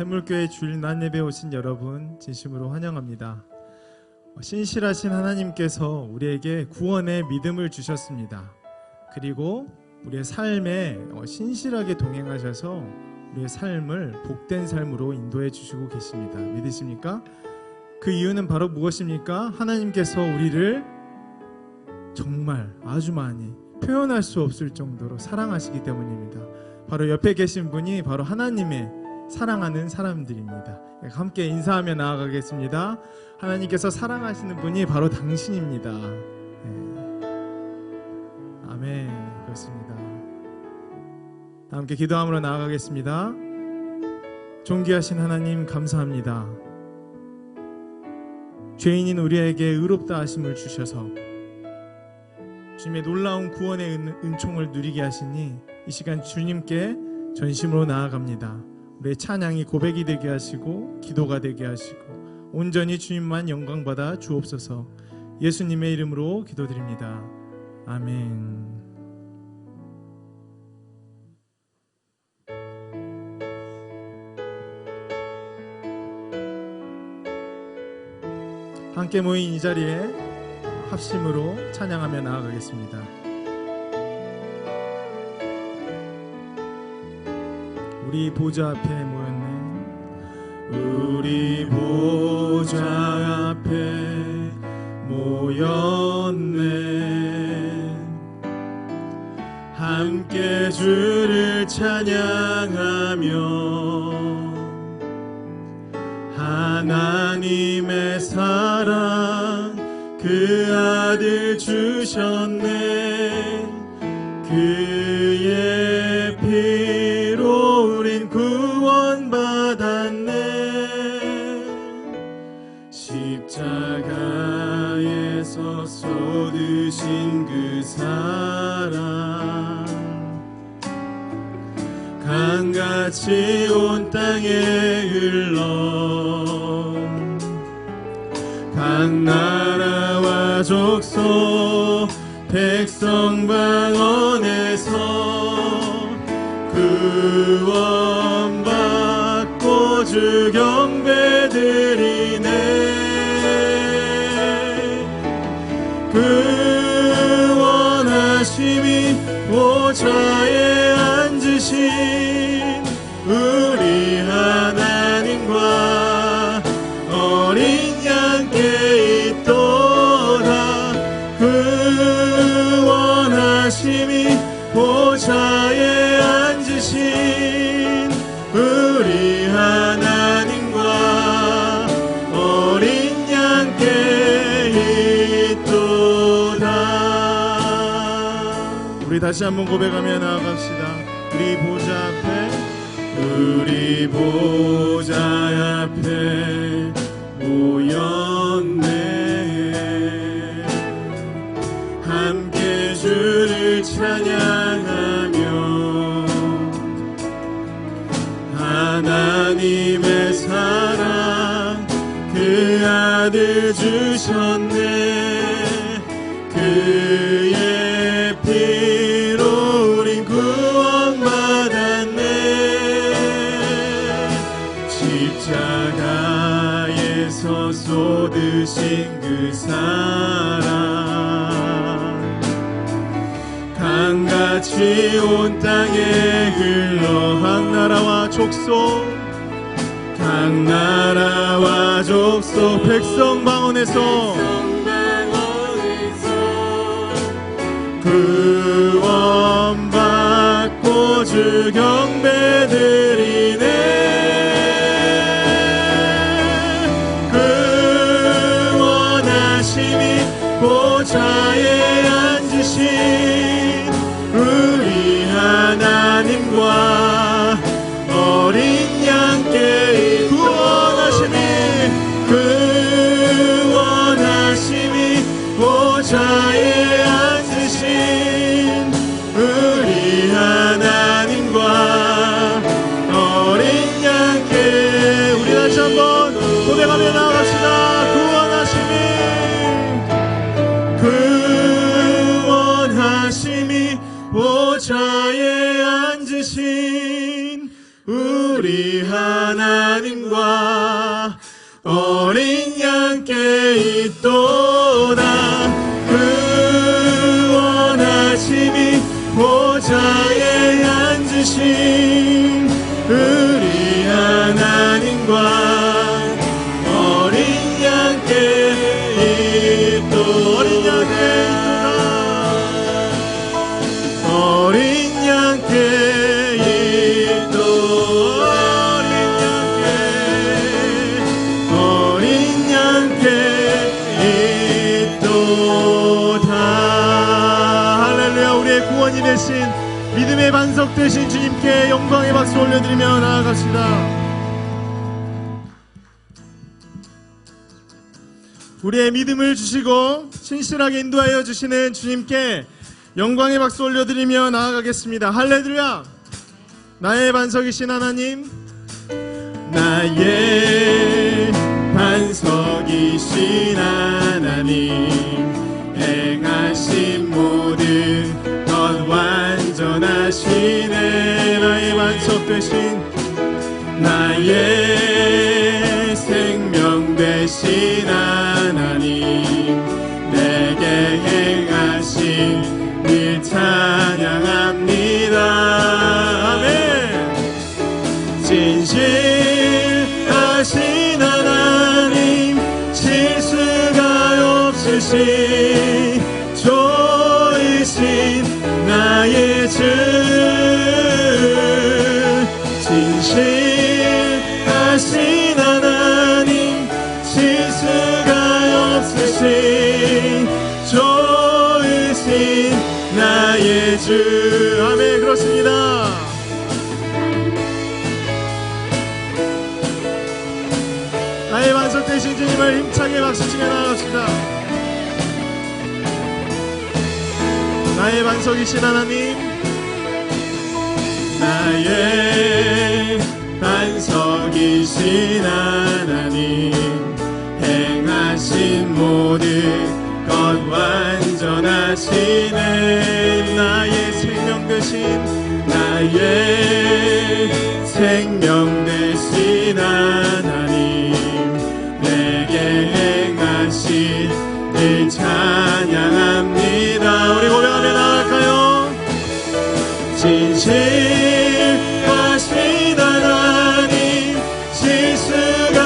샘물교회 주일 낮 예배 오신 여러분 진심으로 환영합니다. 신실하신 하나님께서 우리에게 구원의 믿음을 주셨습니다. 그리고 우리의 삶에 신실하게 동행하셔서 우리의 삶을 복된 삶으로 인도해 주시고 계십니다. 믿으십니까? 그 이유는 바로 무엇입니까? 하나님께서 우리를 정말 아주 많이 표현할 수 없을 정도로 사랑하시기 때문입니다. 바로 옆에 계신 분이 바로 하나님의 사랑하는 사람들입니다. 함께 인사하며 나아가겠습니다. 하나님께서 사랑하시는 분이 바로 당신입니다. 아멘. 그렇습니다. 함께 기도함으로 나아가겠습니다. 존귀하신 하나님 감사합니다. 죄인인 우리에게 의롭다 하심을 주셔서 주님의 놀라운 구원의 은총을 누리게 하시니 이 시간 주님께 전심으로 나아갑니다. 우리의 찬양이 고백이 되게 하시고 기도가 되게 하시고 온전히 주님만 영광받아 주옵소서. 예수님의 이름으로 기도드립니다. 아멘. 함께 모인 이 자리에 합심으로 찬양하며 나아가겠습니다. 우리 보좌 앞에 모였네. 우리 보좌 앞에 모였네. 함께 주를 찬양하며 하나님의 사랑 그 아들 주셨네. 그의 피로 우린 구원받았네. 십자가에서 쏟으신 그 사랑 강같이 온 땅에 흘러 각 나라와 족속 백성 방언에서 구원받고 주 경배드리네. 구원하심이 보좌에 앉으신 우리 하나님과 어린 양께 있도다. 구원하심이 보좌에 앉으신 우리 하나님과 어린 양께 있도다. 우리 다시 한번 고백하며 나아갑시다. 우리 보좌 앞에 모였네. 함께 주를 찬양하며 하나님의 사랑 그 아들 주셨네. 그의 피로 우린 구원받았네. 십자가에서 쏟으신 그 사랑 강같이 온 땅에 흘러 각 나라와 족속 백성 방언에서 구원받고 주 경배드리네. 보좌에 앉으신 우리 하나님과 어린 양께 구원하심이 보좌에 앉으신 우리 하나님과 어린 양께 우리 다시 한번 고백하며 나아갑시다. 구원하심이 보좌에 앉으신 우리 하나님 하나님과 어린 양께 있도다. 그 원하심이 보좌에 앉으신 우리 하나님과 어린 양께 있도다. 어린 양께 있도다. 어린 양께 있도다. 할렐루야. 우리의 구원이 되신 믿음의 반석 되신 주님께 영광의 박수 올려드리며 나아갑시다. 우리의 믿음을 주시고 신실하게 인도하여 주시는 주님께 영광의 박수 올려드리며 나아가겠습니다. 할렐루야. 나의 반석이신 하나님, 나의 반석이신 하나님, 행하신 모든 것 완전하시네. 나의 반석 되신, 나의 생명 되신 하나님, 내게 행하신 일 찬양합니다. 아멘. 진실하신 하나님, 실수가 없으신 좋으신 나의 주, 진실하신 하나님, 실수가 없으신 좋으신 나의 주. 아멘. 그렇습니다. 나의 반석 되신 주님을 힘차게 박수치며 나아갑시다. 나의 반석이신 하나님, 나의 반석이신 하나님, 행하신 모든 것 완전하시네. 나의 생명 되신, 나의 생명 되신 하나님, 내게 행하신 일 찬양합니다. 우리 고백하며 나아갈까요? 진실하신 하나님, 실수가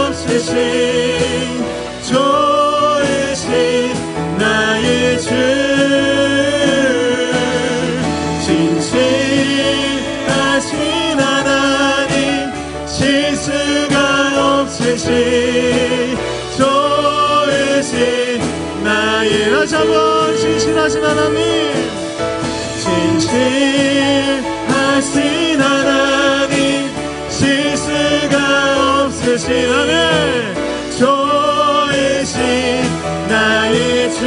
없으신 좋으신 나의 주, 진실하신 하나님, 실수가 없으신 좋으신 나의, 다시 한번, 진실하신 하나님, 진실하신 하나님, 실수가 없으신 하나님, 좋으신 나의 주,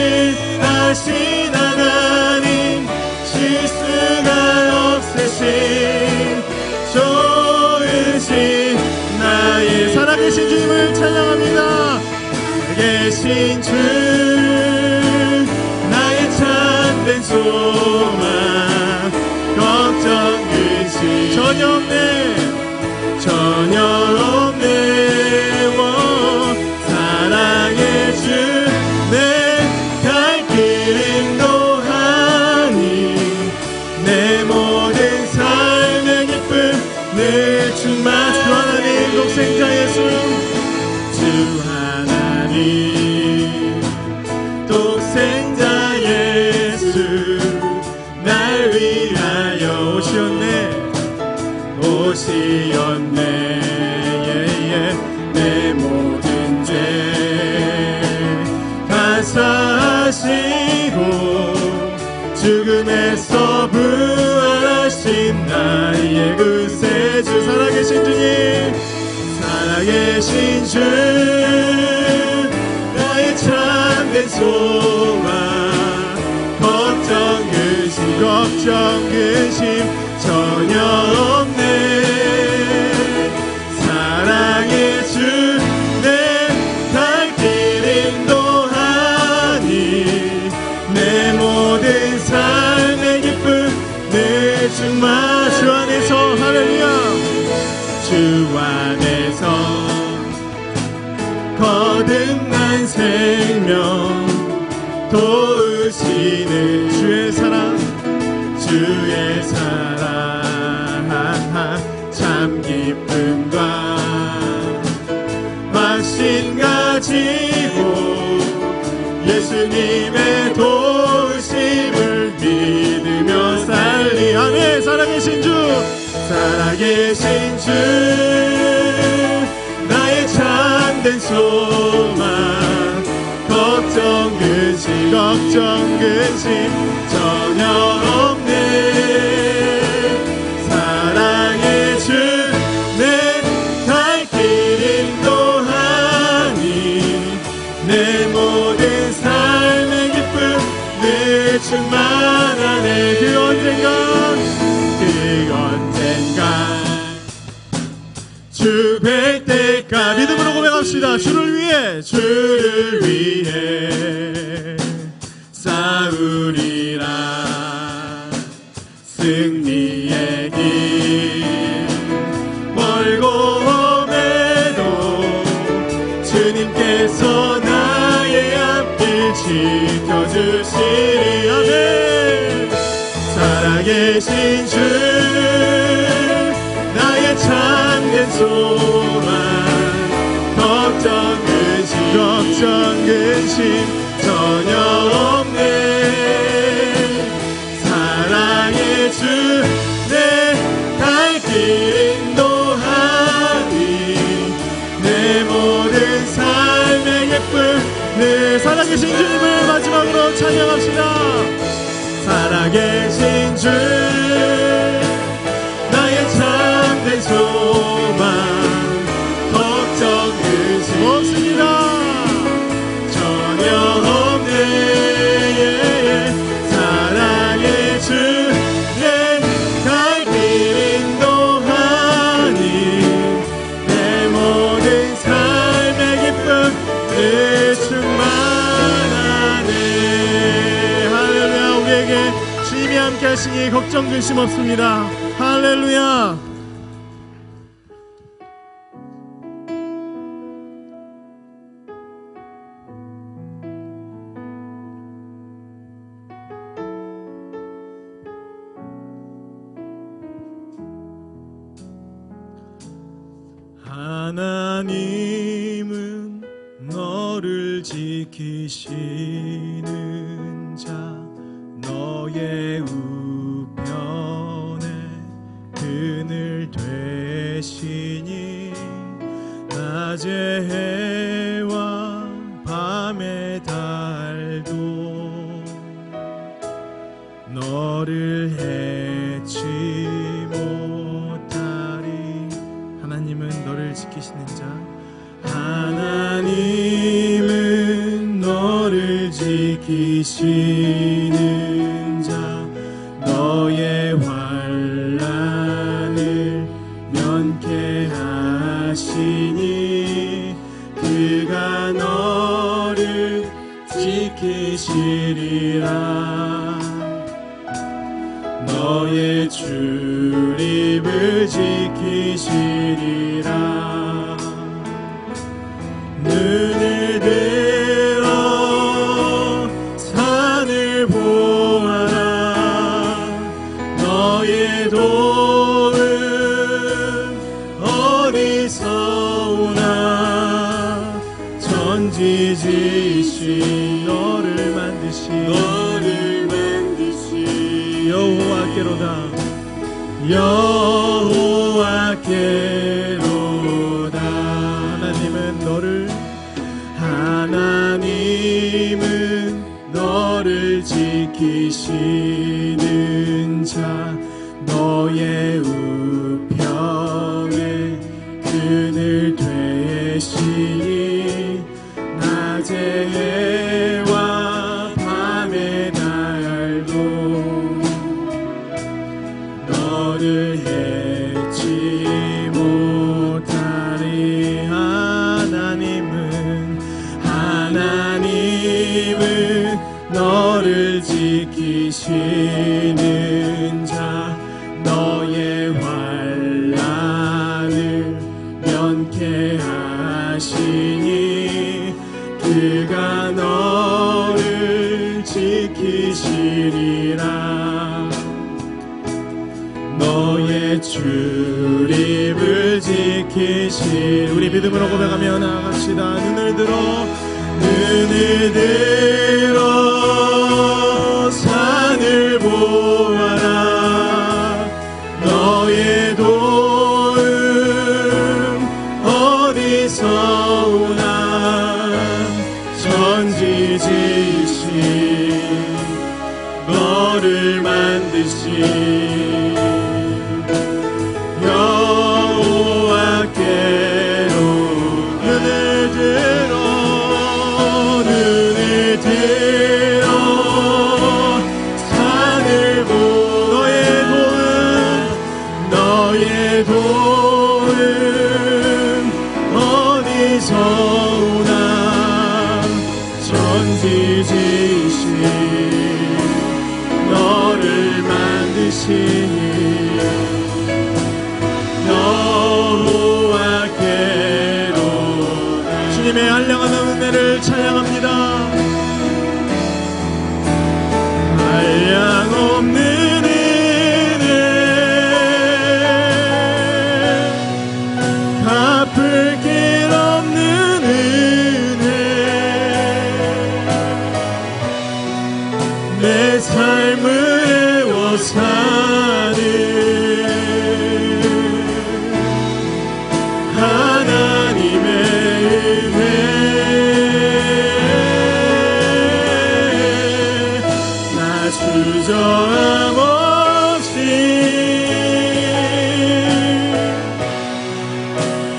진실하신 하나님, 실수가 없으신 좋으신 나의, 살아계신 주님을 찬양합니다. 살아계신 주, 나의 참된 소망, 걱정 근심 전혀 없네, 전혀 없네. 사랑의 주, 내 갈 길 인도하니, 내 모든 삶의 기쁨 늘 충만. 주 하나님, 독생자 예수, 주 하나님, 독생자 예수, 날 위하여 오시었네, 오시었네. 내 모든 죄 다 사시고 죽음에서 부활하신 나의 구세주, 살아계신 주님, 살아계신 주, 나의 참된 소망, 걱정 근심 전혀 없네. 사랑의 주, 내 갈 길 인도하니, 내 모든 삶의 기쁨 늘 충만. 주마 주 안에서 할렐루야 주 안에서 거듭난 생명 도우시는 주의 사랑 참 기쁨과 확신 가지고 예수님의 도우심을 믿으며 살리 아멘. 살아계신 주 살아계신 주 나의 참된 소망 걱정 근심 전혀 없네. 사랑의 주 내 갈 길 인도하니 내 모든 삶의 기쁨 늘 충만하네. 그 언젠가 주 뵐 때까지 믿음으로 고백합시다. 주를 위해 싸우리라. 승리의 길 멀고 험해도 주님께서 나의 앞길 지켜주시리. 아멘. 살아계신 주 나의 참된 소망 걱정 근심 전혀 없네. 사랑의 주 내 갈 길 인도하니 내 모든 삶의 기쁨 늘 살아계신 주님을 마지막으로 찬양합시다. 살아계신 주 나의 참된 소망 걱정 근심 없습니다. 전혀 없네. 사랑의 주 내 갈 길 인도하니 내 모든 삶의 기쁨 늘 충만하네. 할렐루야. 우리에게 주님이 함께 하시니 걱정 근심 없습니다. 할렐루야. 하나님은 너를 지키시는 자 너의 우편에 그늘 되시니 낮의 해와 밤의 달도 너를 해치 못하리. 하나님은 너를 지키시는 자 하나님은 너를 지키시는 자 너의 환난을 면케하시니 그가 너를 지키시리라. 너의 출입을 지키시리라. 눈을 들어 산을 보아라. 너의 도움 어디서 오나. 전지지신 너를 만드신 여호와께로다. 여호와께로다. 하나님은 너를 지키시는 자 너의 우편에 그늘 되시니 낮의 해와 밤의 달도 너를 해치 못하리. 하나님은 너를 지키시는 자 내 출입을 지키시. 우리 믿음으로 고백하며 나아갑시다. 눈을 들어 산을 보아라. 너의 도움 어디서 오나. 전지지으신 너를 만드신 여호와께로 눈을 들어 산을 보. 너의 도움 어디서 오나. 전지지으신 너를 만드시니 여호와께로. 주님의 한량한 은혜를 찬양합니다. 한량없는 은혜, 갚을 길 없는 은혜, 내 삶을 애워 사는 하나님의 은혜. 나 주저함 없이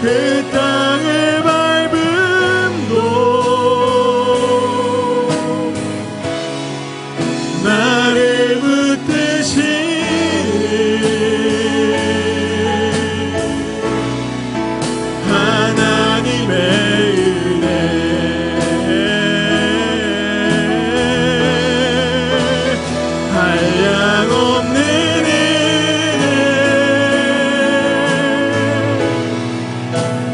그 땅을 밟음도 나를 하나님의 은혜. 한량없는 은혜,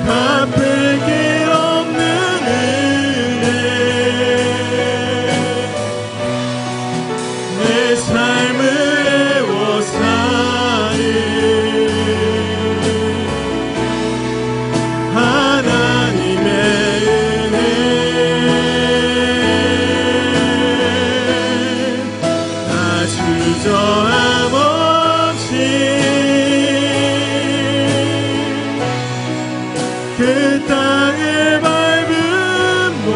갚을 길 없는 은혜, 내 삶을 애워 사는 하나님의 은혜. 나 주저함 없이 그 땅을 밟음도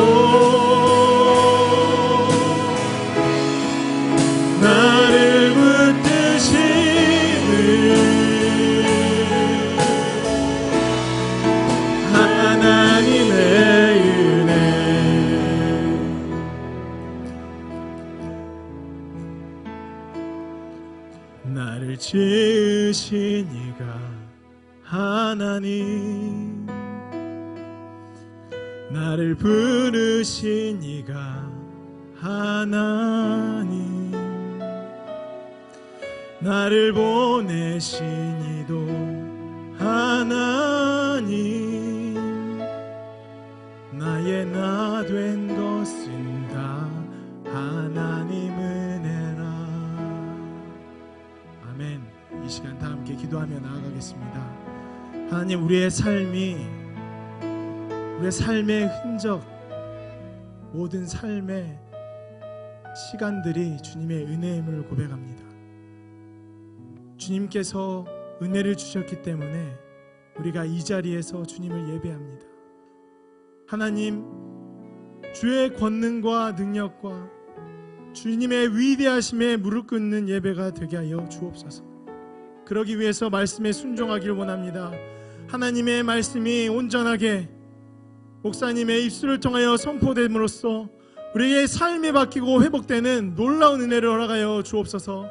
나를 붙드시는 하나님의 은혜. 나를 지으신 이가 하나님, 나를 부르신 이가 하나님, 나를 보내신 이도 하나님, 나의 나 된 것은 다 하나님 은혜라. 아멘. 이 시간 다 함께 기도하며 나아가겠습니다. 하나님, 우리의 삶의 흔적, 모든 삶의 시간들이 주님의 은혜임을 고백합니다. 주님께서 은혜를 주셨기 때문에 우리가 이 자리에서 주님을 예배합니다. 하나님, 주의 권능과 능력과 주님의 위대하심에 무릎 꿇는 예배가 되게 하여 주옵소서. 그러기 위해서 말씀에 순종하길 원합니다. 하나님의 말씀이 온전하게 목사님의 입술을 통하여 선포됨으로써 우리의 삶이 바뀌고 회복되는 놀라운 은혜를 허락하여 주옵소서.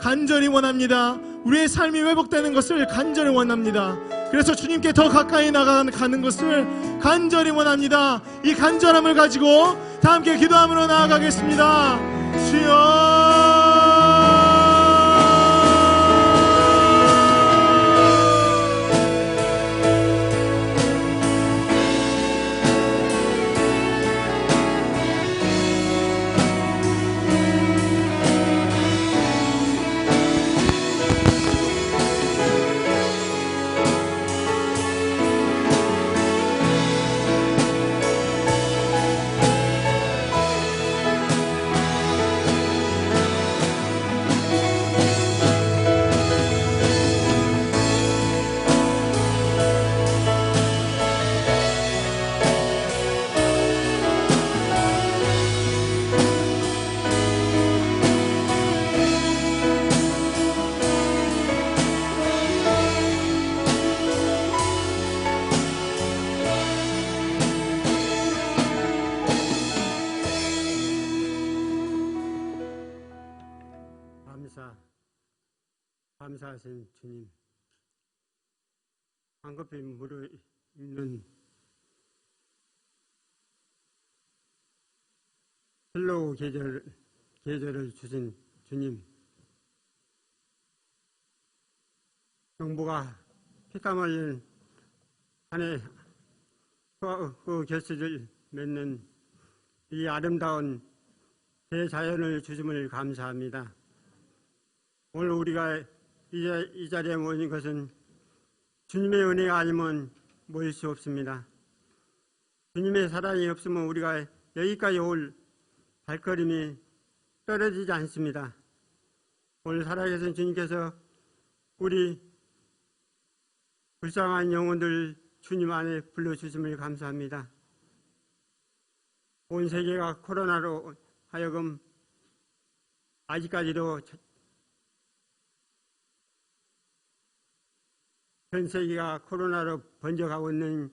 간절히 원합니다. 우리의 삶이 회복되는 것을 간절히 원합니다. 그래서 주님께 더 가까이 나가는 것을 간절히 원합니다. 이 간절함을 가지고 다 함께 기도함으로 나아가겠습니다. 주여, 신실하신 주님, 황급히 무르익는 헬로우 계절을 주신 주님, 정부가 피땀 흘린 한 해 그 결실을 맺는 이 아름다운 대자연을 주심을 감사합니다. 오늘 우리가 이 자리에 모인 것은 주님의 은혜가 아니면 모일 수 없습니다. 주님의 사랑이 없으면 우리가 여기까지 올 발걸음이 떨어지지 않습니다. 오늘 살아계신 주님께서 우리 불쌍한 영혼들 주님 안에 불러주심을 감사합니다. 온 세계가 코로나로 하여금 아직까지도 전 세계가 코로나로 번져가고 있는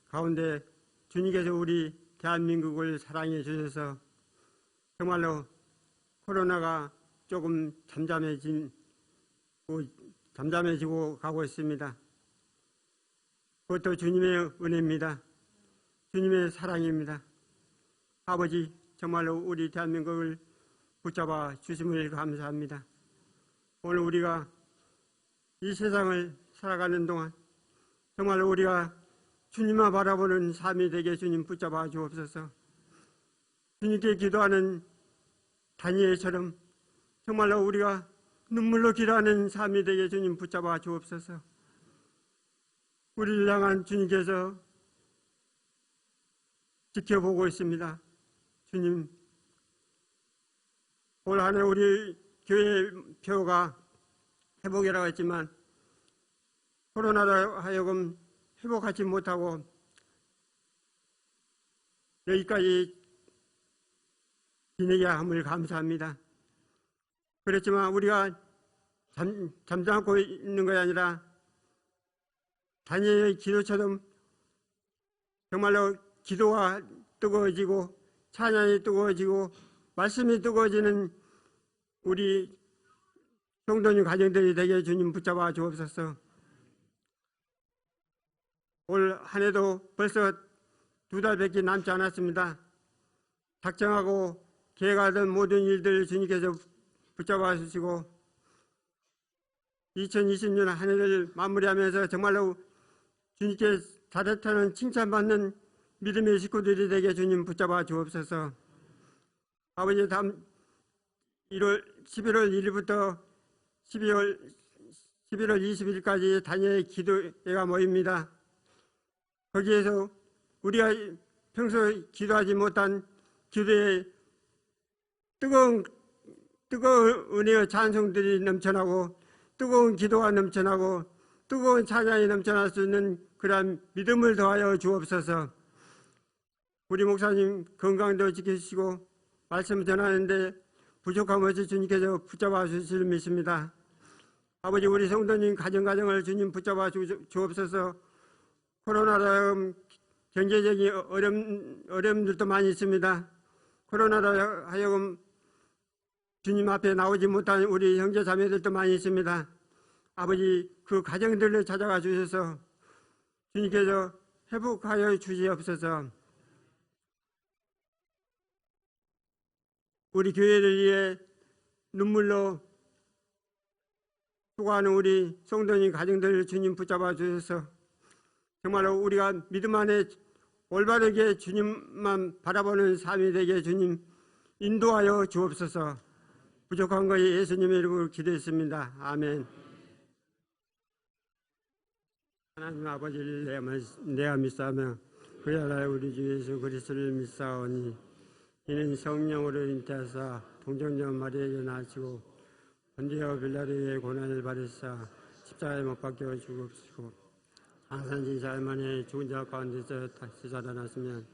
가운데 주님께서 우리 대한민국을 사랑해 주셔서 정말로 코로나가 조금 잠잠해지고 가고 있습니다. 그것도 주님의 은혜입니다. 주님의 사랑입니다. 아버지, 정말로 우리 대한민국을 붙잡아 주심을 감사합니다. 오늘 우리가 이 세상을 살아가는 동안 정말로 우리가 주님만 바라보는 삶이 되게 주님 붙잡아 주옵소서. 주님께 기도하는 다니엘처럼 정말로 우리가 눈물로 기도하는 삶이 되게 주님 붙잡아 주옵소서. 우리를 향한 주님께서 지켜보고 있습니다. 주님, 올 한 해 우리 교회 표가 회복이라고 했지만 코로나로 하여금 회복하지 못하고 여기까지 지내게 함을 감사합니다. 그렇지만 우리가 잠잠고 있는 것이 아니라 다니엘의 기도처럼 정말로 기도가 뜨거워지고 찬양이 뜨거워지고 말씀이 뜨거워지는 우리 성도님 가정들이 되게 주님 붙잡아 주옵소서. 올 한 해도 벌써 2달밖에 남지 않았습니다. 작정하고 계획하던 모든 일들 주님께서 붙잡아 주시고 2020년 한 해를 마무리하면서 정말로 주님께 잘했다는 칭찬받는 믿음의 식구들이 되게 주님 붙잡아 주옵소서. 아버지, 다음 11월 1일부터 11월 20일까지 다니엘 기도회가 모입니다. 거기에서 우리가 평소 기도하지 못한 기도에 뜨거운 은혜의 찬송들이 넘쳐나고 뜨거운 기도가 넘쳐나고 뜨거운 찬양이 넘쳐날 수 있는 그러한 믿음을 더하여 주옵소서. 우리 목사님 건강도 지키시고 말씀 전하는데 부족함 없이 주님께서 붙잡아 주실 믿습니다. 아버지, 우리 성도님 가정을 주님 붙잡아 주옵소서. 코로나로 경제적인 어려움들도 많이 있습니다. 코로나로 하여금 주님 앞에 나오지 못한 우리 형제 자매들도 많이 있습니다. 아버지, 그 가정들을 찾아가 주셔서 주님께서 회복하여 주시옵소서. 우리 교회를 위해 눈물로 수고하는 우리 성도님 가정들을 주님 붙잡아 주셔서 정말로 우리가 믿음 안에 올바르게 주님만 바라보는 삶이 되게 주님 인도하여 주옵소서. 부족한 것이 예수님의 이름으로 기도했습니다. 아멘. 하나님 아버지를 내가 믿사오며 그의 아들 우리 주 예수 그리스도를 믿사오니 이는 성령으로 잉태하사 동정녀 마리아에게 낳으시고 본디오 빌라도의 고난을 받으사 십자가에 못 박혀 죽으시고 장사진 사흘 만에 죽은 자 가운데서 다시 살아났으면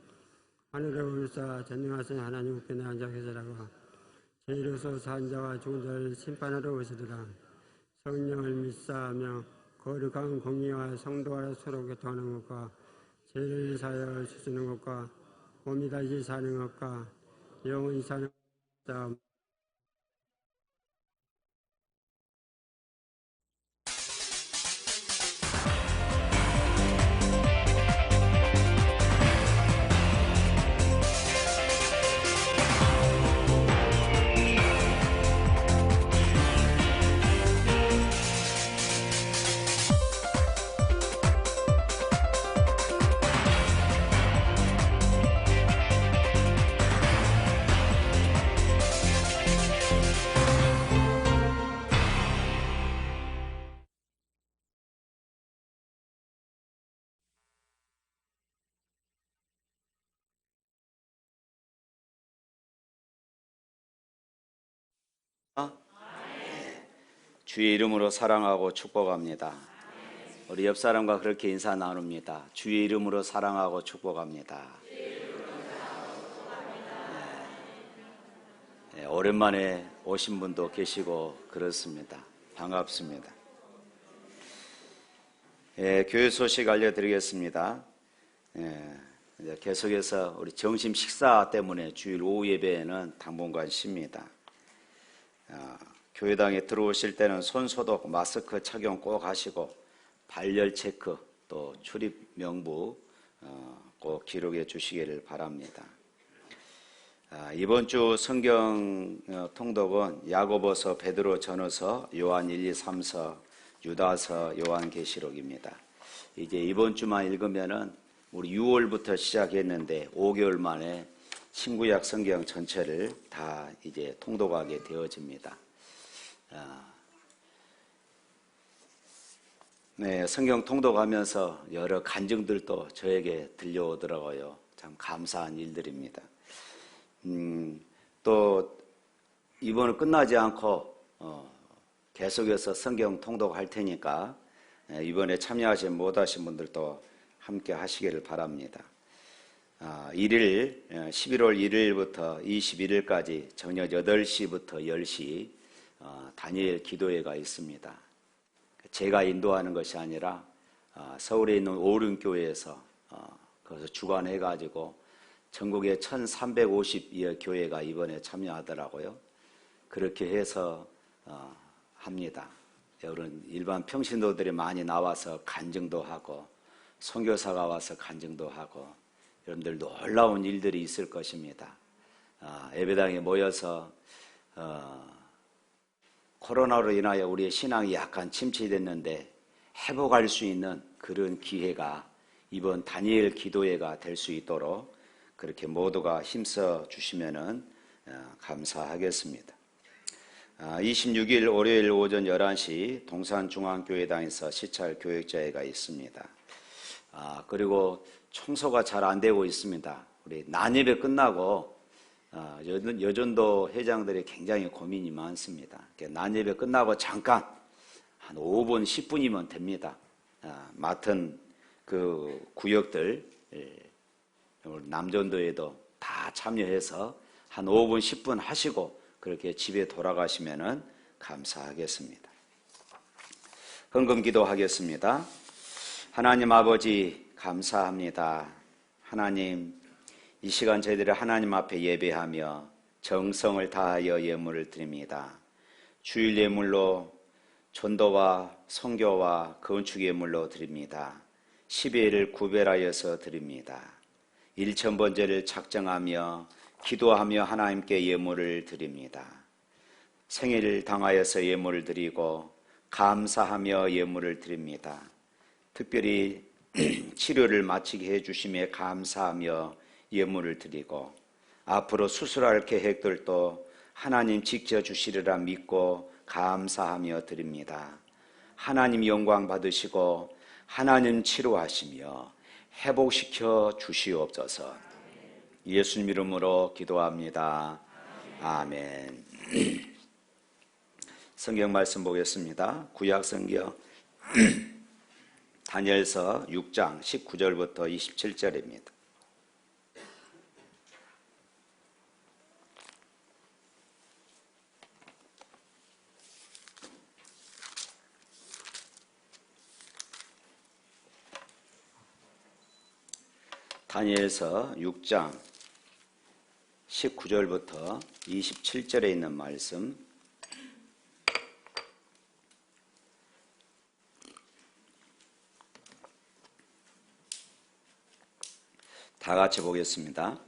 하늘에 올사 전능하신 하나님 우편에 앉아 계시다가 제1로서 산 자와 죽은 자를 심판하러 오시리라. 성령을 믿사하며 거룩한 공의와 성도와 서로 교통하는 것과 죄를 사하여 주시는 것과 몸이 다시 사는 것과 영원히 사는 것 주의 이름으로 사랑하고 축복합니다. 우리 옆 사람과 그렇게 인사 나눕니다. 주의 이름으로 사랑하고 축복합니다. 네, 오랜만에 오신 분도 계시고 그렇습니다. 반갑습니다. 교회 소식 알려드리겠습니다. 이제 계속해서 우리 점심 식사 때문에 주일 오후 예배에는 당분간 쉽니다. 교회당에 들어오실 때는 손 소독, 마스크 착용 꼭 하시고 발열 체크 또 출입 명부 꼭 기록해 주시기를 바랍니다. 이번 주 성경 통독은 야고보서, 베드로 전후서, 요한 1, 2, 3서, 유다서, 요한계시록입니다. 이제 이번 주만 읽으면은 우리 6월부터 시작했는데 5개월 만에 신구약 성경 전체를 다 이제 통독하게 되어집니다. 네, 성경 통독하면서 여러 간증들도 저에게 들려오더라고요. 참 감사한 일들입니다. 또 이번은 끝나지 않고 계속해서 성경 통독할 테니까 이번에 참여하지 못하신 분들도 함께 하시기를 바랍니다. 11월 1일부터 21일까지 저녁 8시부터 10시 다니엘 기도회가 있습니다. 제가 인도하는 것이 아니라 서울에 있는 오륜교회에서 거기서 주관해가지고 전국에 1350여 교회가 이번에 참여하더라고요. 그렇게 해서 합니다. 여러분 일반 평신도들이 많이 나와서 간증도 하고 선교사가 와서 간증도 하고 여러분들 놀라운 일들이 있을 것입니다. 예배당에 모여서 코로나로 인하여 우리의 신앙이 약간 침체됐는데 회복할 수 있는 그런 기회가 이번 다니엘 기도회가 될 수 있도록 그렇게 모두가 힘써 주시면은 감사하겠습니다. 26일 월요일 오전 11시 동산중앙교회당에서 시찰 교육자회가 있습니다. 그리고 청소가 잘 안 되고 있습니다. 우리 난예배 끝나고 여전도 회장들이 굉장히 고민이 많습니다. 난예배 끝나고 잠깐 한 5분, 10분이면 됩니다. 맡은 그 구역들 남전도에도 다 참여해서 한 5분, 10분 하시고 그렇게 집에 돌아가시면 감사하겠습니다. 헌금 기도하겠습니다. 하나님 아버지 감사합니다. 하나님 이 시간 저희들이 하나님 앞에 예배하며 정성을 다하여 예물을 드립니다. 주일 예물로 전도와 선교와 건축 예물로 드립니다. 10회를 구별하여서 드립니다. 1000번제를 작정하며 기도하며 하나님께 예물을 드립니다. 생일을 당하여서 예물을 드리고 감사하며 예물을 드립니다. 특별히 치료를 마치게 해주심에 감사하며 예물을 드리고 앞으로 수술할 계획들도 하나님 지켜주시리라 믿고 감사하며 드립니다. 하나님 영광 받으시고 하나님 치료하시며 회복시켜 주시옵소서. 예수님 이름으로 기도합니다. 아멘. 성경 말씀 보겠습니다. 구약 성경 다니엘서 6장 19절부터 27절입니다. 다니엘서 6장 19절부터 27절에 있는 말씀 다 같이 보겠습니다.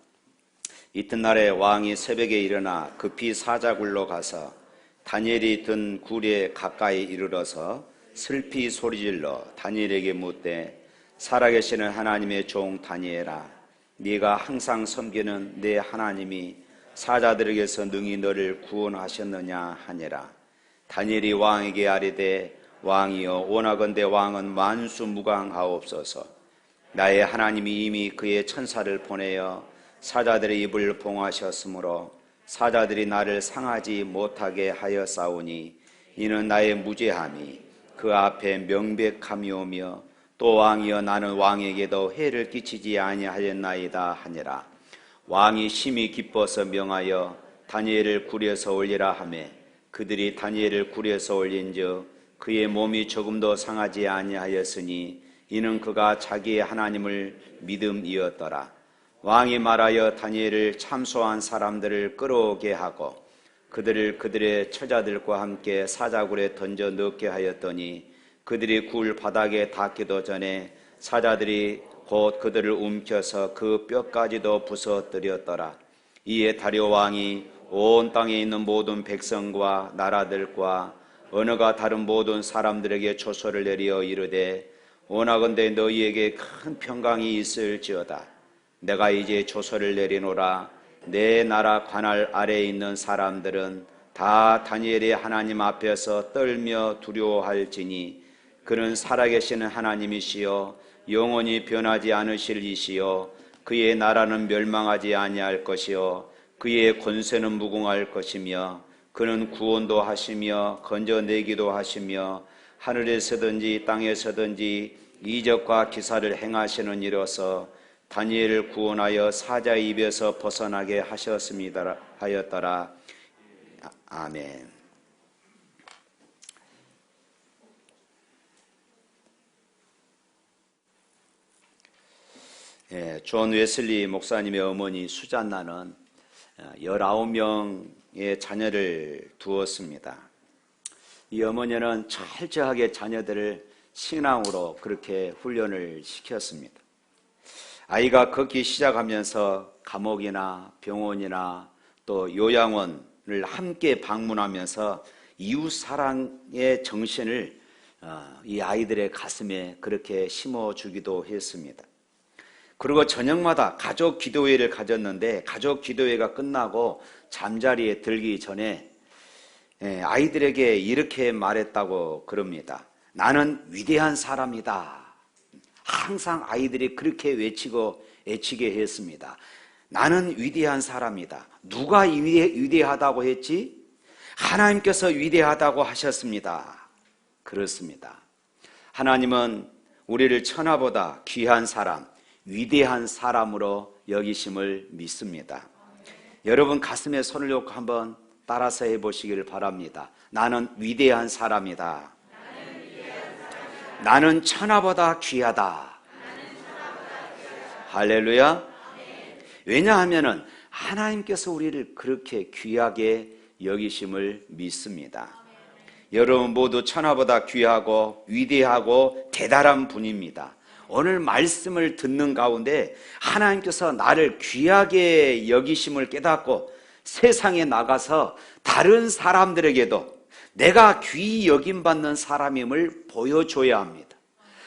이튿날에 왕이 새벽에 일어나 급히 사자굴로 가서 다니엘이 든 굴에 가까이 이르러서 슬피 소리질러 다니엘에게 묻되 살아계시는 하나님의 종 다니엘아, 네가 항상 섬기는 내 하나님이 사자들에게서 능히 너를 구원하셨느냐 하니라. 다니엘이 왕에게 아뢰되 왕이여 원하건대 왕은 만수무강하옵소서. 나의 하나님이 이미 그의 천사를 보내어 사자들의 입을 봉하셨으므로 사자들이 나를 상하지 못하게 하였사오니 이는 나의 무죄함이 그 앞에 명백함이오며 또 왕이여 나는 왕에게도 해를 끼치지 아니하였나이다 하니라. 왕이 심히 기뻐서 명하여 다니엘을 굴여서 올리라 하며 그들이 다니엘을 굴여서 올린즉 그의 몸이 조금도 상하지 아니하였으니 이는 그가 자기의 하나님을 믿음이었더라. 왕이 말하여 다니엘을 참소한 사람들을 끌어오게 하고 그들을 그들의 처자들과 함께 사자굴에 던져 넣게 하였더니 그들이 굴 바닥에 닿기도 전에 사자들이 곧 그들을 움켜서 그 뼈까지도 부서뜨렸더라. 이에 다리오 왕이 온 땅에 있는 모든 백성과 나라들과 언어가 다른 모든 사람들에게 조서를 내리어 이르되 원하건대 너희에게 큰 평강이 있을지어다. 내가 이제 조서를 내리노라. 내 나라 관할 아래에 있는 사람들은 다 다니엘의 하나님 앞에서 떨며 두려워할지니 그는 살아계시는 하나님이시여 영원히 변하지 않으실 이시여 그의 나라는 멸망하지 아니할 것이요 그의 권세는 무궁할 것이며 그는 구원도 하시며 건져내기도 하시며 하늘에서든지 땅에서든지 이적과 기사를 행하시는 이로서 다니엘을 구원하여 사자의 입에서 벗어나게 하셨습니다 하였더라. 아멘. 존 웨슬리 목사님의 어머니 수잔나는 19명의 자녀를 두었습니다. 이 어머니는 철저하게 자녀들을 신앙으로 그렇게 훈련을 시켰습니다. 아이가 걷기 시작하면서 감옥이나 병원이나 또 요양원을 함께 방문하면서 이웃사랑의 정신을 이 아이들의 가슴에 그렇게 심어주기도 했습니다. 그리고 저녁마다 가족 기도회를 가졌는데 가족 기도회가 끝나고 잠자리에 들기 전에 아이들에게 이렇게 말했다고 그럽니다. 나는 위대한 사람이다. 항상 아이들이 그렇게 외치고 애치게 했습니다. 나는 위대한 사람이다. 누가 위대하다고 했지? 하나님께서 위대하다고 하셨습니다. 그렇습니다. 하나님은 우리를 천하보다 귀한 사람, 위대한 사람으로 여기심을 믿습니다. 여러분 가슴에 손을 놓고 한번 따라서 해보시기를 바랍니다. 나는 위대한 사람이다. 나는 천하보다 귀하다. 할렐루야. 왜냐하면 하나님께서 우리를 그렇게 귀하게 여기심을 믿습니다. 여러분 모두 천하보다 귀하고 위대하고 대단한 분입니다. 오늘 말씀을 듣는 가운데 하나님께서 나를 귀하게 여기심을 깨닫고 세상에 나가서 다른 사람들에게도 내가 귀히 여김받는 사람임을 보여줘야 합니다.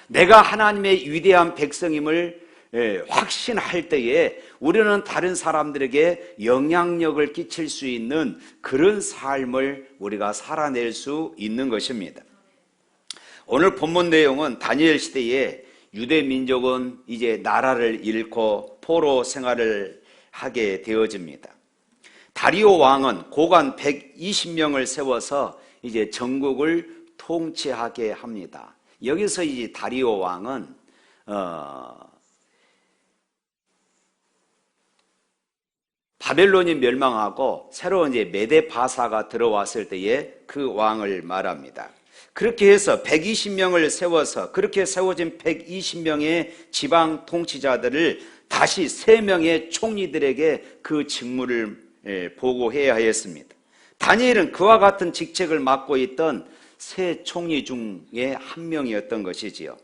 내가 하나님의 위대한 백성임을 확신할 때에 우리는 다른 사람들에게 영향력을 끼칠 수 있는 그런 삶을 우리가 살아낼 수 있는 것입니다. 오늘 본문 내용은 다니엘 시대에 유대 민족은 이제 나라를 잃고 포로 생활을 하게 되어집니다. 다리오 왕은 고관 120명을 세워서 이제 전국을 통치하게 합니다. 여기서 이제 다리오 왕은 바벨론이 멸망하고 새로운 이제 메데 바사가 들어왔을 때에 그 왕을 말합니다. 그렇게 해서 120명을 세워서 그렇게 세워진 120명의 지방 통치자들을 다시 3명의 총리들에게 그 직무를 보고해야 했습니다. 다니엘은 그와 같은 직책을 맡고 있던 세 총리 중에 한 명이었던 것이지요.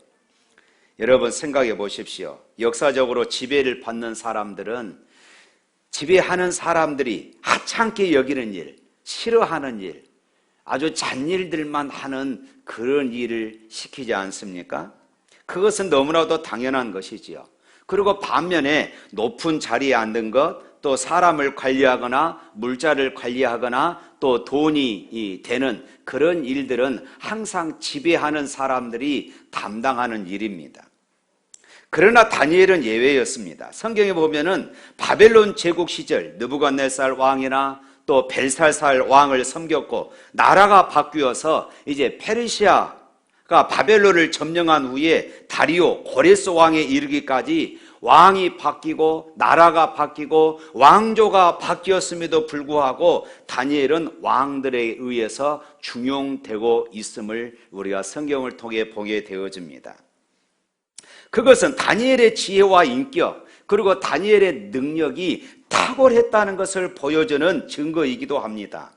여러분 생각해 보십시오. 역사적으로 지배를 받는 사람들은 지배하는 사람들이 하찮게 여기는 일, 싫어하는 일, 아주 잔일들만 하는 그런 일을 시키지 않습니까? 그것은 너무나도 당연한 것이지요. 그리고 반면에 높은 자리에 앉는 것, 또 사람을 관리하거나 물자를 관리하거나 또 돈이 되는 그런 일들은 항상 지배하는 사람들이 담당하는 일입니다. 그러나 다니엘은 예외였습니다. 성경에 보면은 바벨론 제국 시절 느부갓네살 왕이나 또 벨사살 왕을 섬겼고 나라가 바뀌어서 이제 페르시아가 바벨론을 점령한 후에 다리오 고레스 왕에 이르기까지 왕이 바뀌고 나라가 바뀌고 왕조가 바뀌었음에도 불구하고 다니엘은 왕들에 의해서 중용되고 있음을 우리가 성경을 통해 보게 되어집니다. 그것은 다니엘의 지혜와 인격 그리고 다니엘의 능력이 탁월했다는 것을 보여주는 증거이기도 합니다.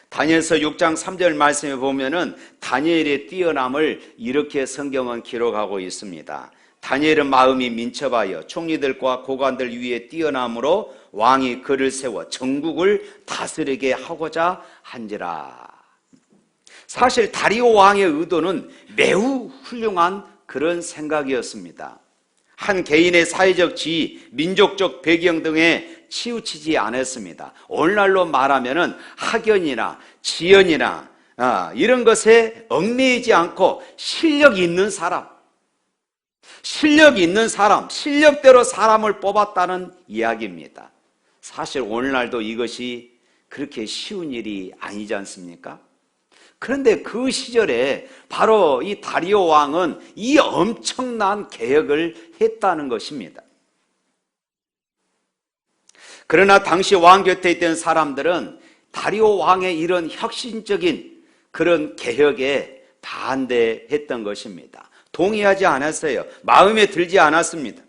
다니엘서 6장 3절 말씀에 보면은 다니엘의 뛰어남을 이렇게 성경은 기록하고 있습니다. 다니엘은 마음이 민첩하여 총리들과 고관들 위에 뛰어남으로 왕이 그를 세워 전국을 다스리게 하고자 한지라. 사실 다리오 왕의 의도는 매우 훌륭한 그런 생각이었습니다. 한 개인의 사회적 지위, 민족적 배경 등에 치우치지 않았습니다. 오늘날로 말하면은 학연이나 지연이나 이런 것에 얽매이지 않고 실력 있는 사람, 실력대로 사람을 뽑았다는 이야기입니다. 사실 오늘날도 이것이 그렇게 쉬운 일이 아니지 않습니까? 그런데 그 시절에 바로 이 다리오 왕은 이 엄청난 개혁을 했다는 것입니다. 그러나 당시 왕 곁에 있던 사람들은 다리오 왕의 이런 혁신적인 그런 개혁에 반대했던 것입니다. 동의하지 않았어요. 마음에 들지 않았습니다.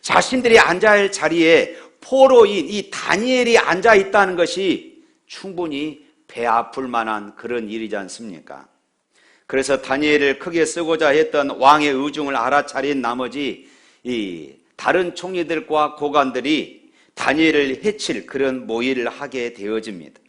자신들이 앉아야 할 자리에 포로인 이 다니엘이 앉아 있다는 것이 충분히 배 아플 만한 그런 일이지 않습니까? 그래서 다니엘을 크게 쓰고자 했던 왕의 의중을 알아차린 나머지 이 다른 총리들과 고관들이 다니엘을 해칠 그런 모의를 하게 되어집니다.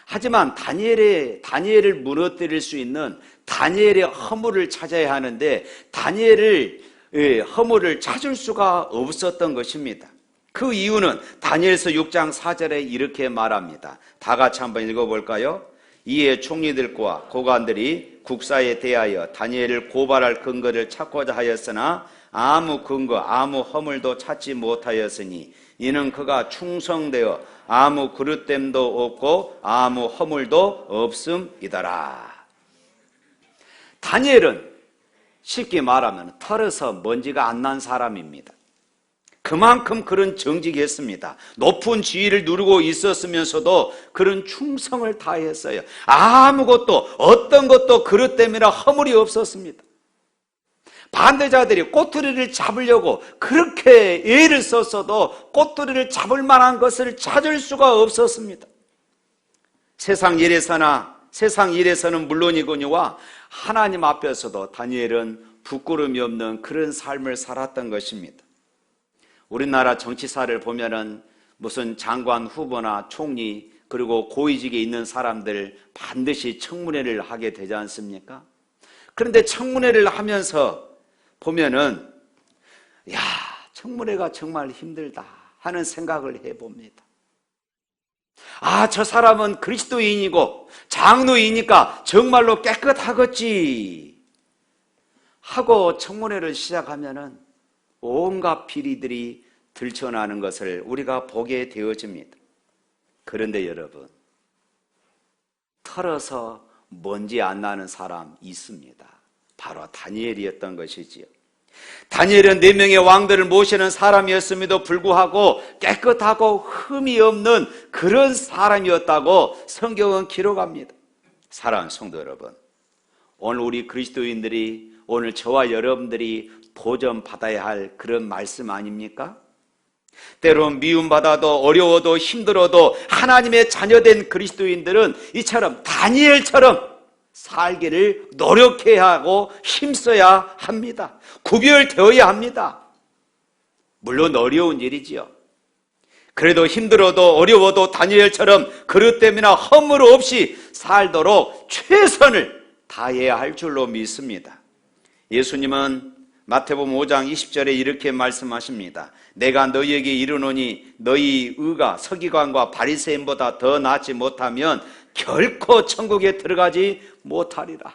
하지만 다니엘을 무너뜨릴 수 있는 다니엘의 허물을 찾아야 하는데 다니엘의 허물을 찾을 수가 없었던 것입니다. 그 이유는 다니엘서 6장 4절에 이렇게 말합니다. 다 같이 한번 읽어볼까요? 이에 총리들과 고관들이 국사에 대하여 다니엘을 고발할 근거를 찾고자 하였으나 아무 근거, 아무 허물도 찾지 못하였으니 이는 그가 충성되어 아무 그릇됨도 없고 아무 허물도 없음이더라. 다니엘은 쉽게 말하면 털에서 먼지가 안 난 사람입니다. 그만큼 그런 정직했습니다. 높은 지위를 누리고 있었으면서도 그런 충성을 다했어요. 아무것도 어떤 것도 그릇됨이나 허물이 없었습니다. 반대자들이 꼬투리를 잡으려고 그렇게 애를 썼어도 꼬투리를 잡을 만한 것을 찾을 수가 없었습니다. 세상 일에서는 물론이거니와 하나님 앞에서도 다니엘은 부끄러움이 없는 그런 삶을 살았던 것입니다. 우리나라 정치사를 보면은 무슨 장관 후보나 총리 그리고 고위직에 있는 사람들 반드시 청문회를 하게 되지 않습니까? 그런데 청문회를 하면서 보면은 청문회가 정말 힘들다 하는 생각을 해봅니다. 저 사람은 그리스도인이고 장로이니까 정말로 깨끗하겠지 하고 청문회를 시작하면은 온갖 비리들이 들춰나는 것을 우리가 보게 되어집니다. 그런데 여러분, 털어서 먼지 안 나는 사람 있습니다. 바로 다니엘이었던 것이지요. 다니엘은 4명의 왕들을 모시는 사람이었음에도 불구하고 깨끗하고 흠이 없는 그런 사람이었다고 성경은 기록합니다. 사랑하는 성도 여러분, 오늘 우리 그리스도인들이, 오늘 저와 여러분들이 도전받아야 할 그런 말씀 아닙니까? 때론 미움받아도 어려워도 힘들어도 하나님의 자녀된 그리스도인들은 이처럼 다니엘처럼 살기를 노력해야 하고 힘써야 합니다. 구별되어야 합니다. 물론 어려운 일이지요. 그래도 힘들어도 어려워도 다니엘처럼 그릇됨이나 허물 없이 살도록 최선을 다해야 할 줄로 믿습니다. 예수님은 마태복음 5장 20절에 이렇게 말씀하십니다. 내가 너희에게 이르노니 너희 의가 서기관과 바리새인보다 더 낫지 못하면 결코 천국에 들어가지 못하리라.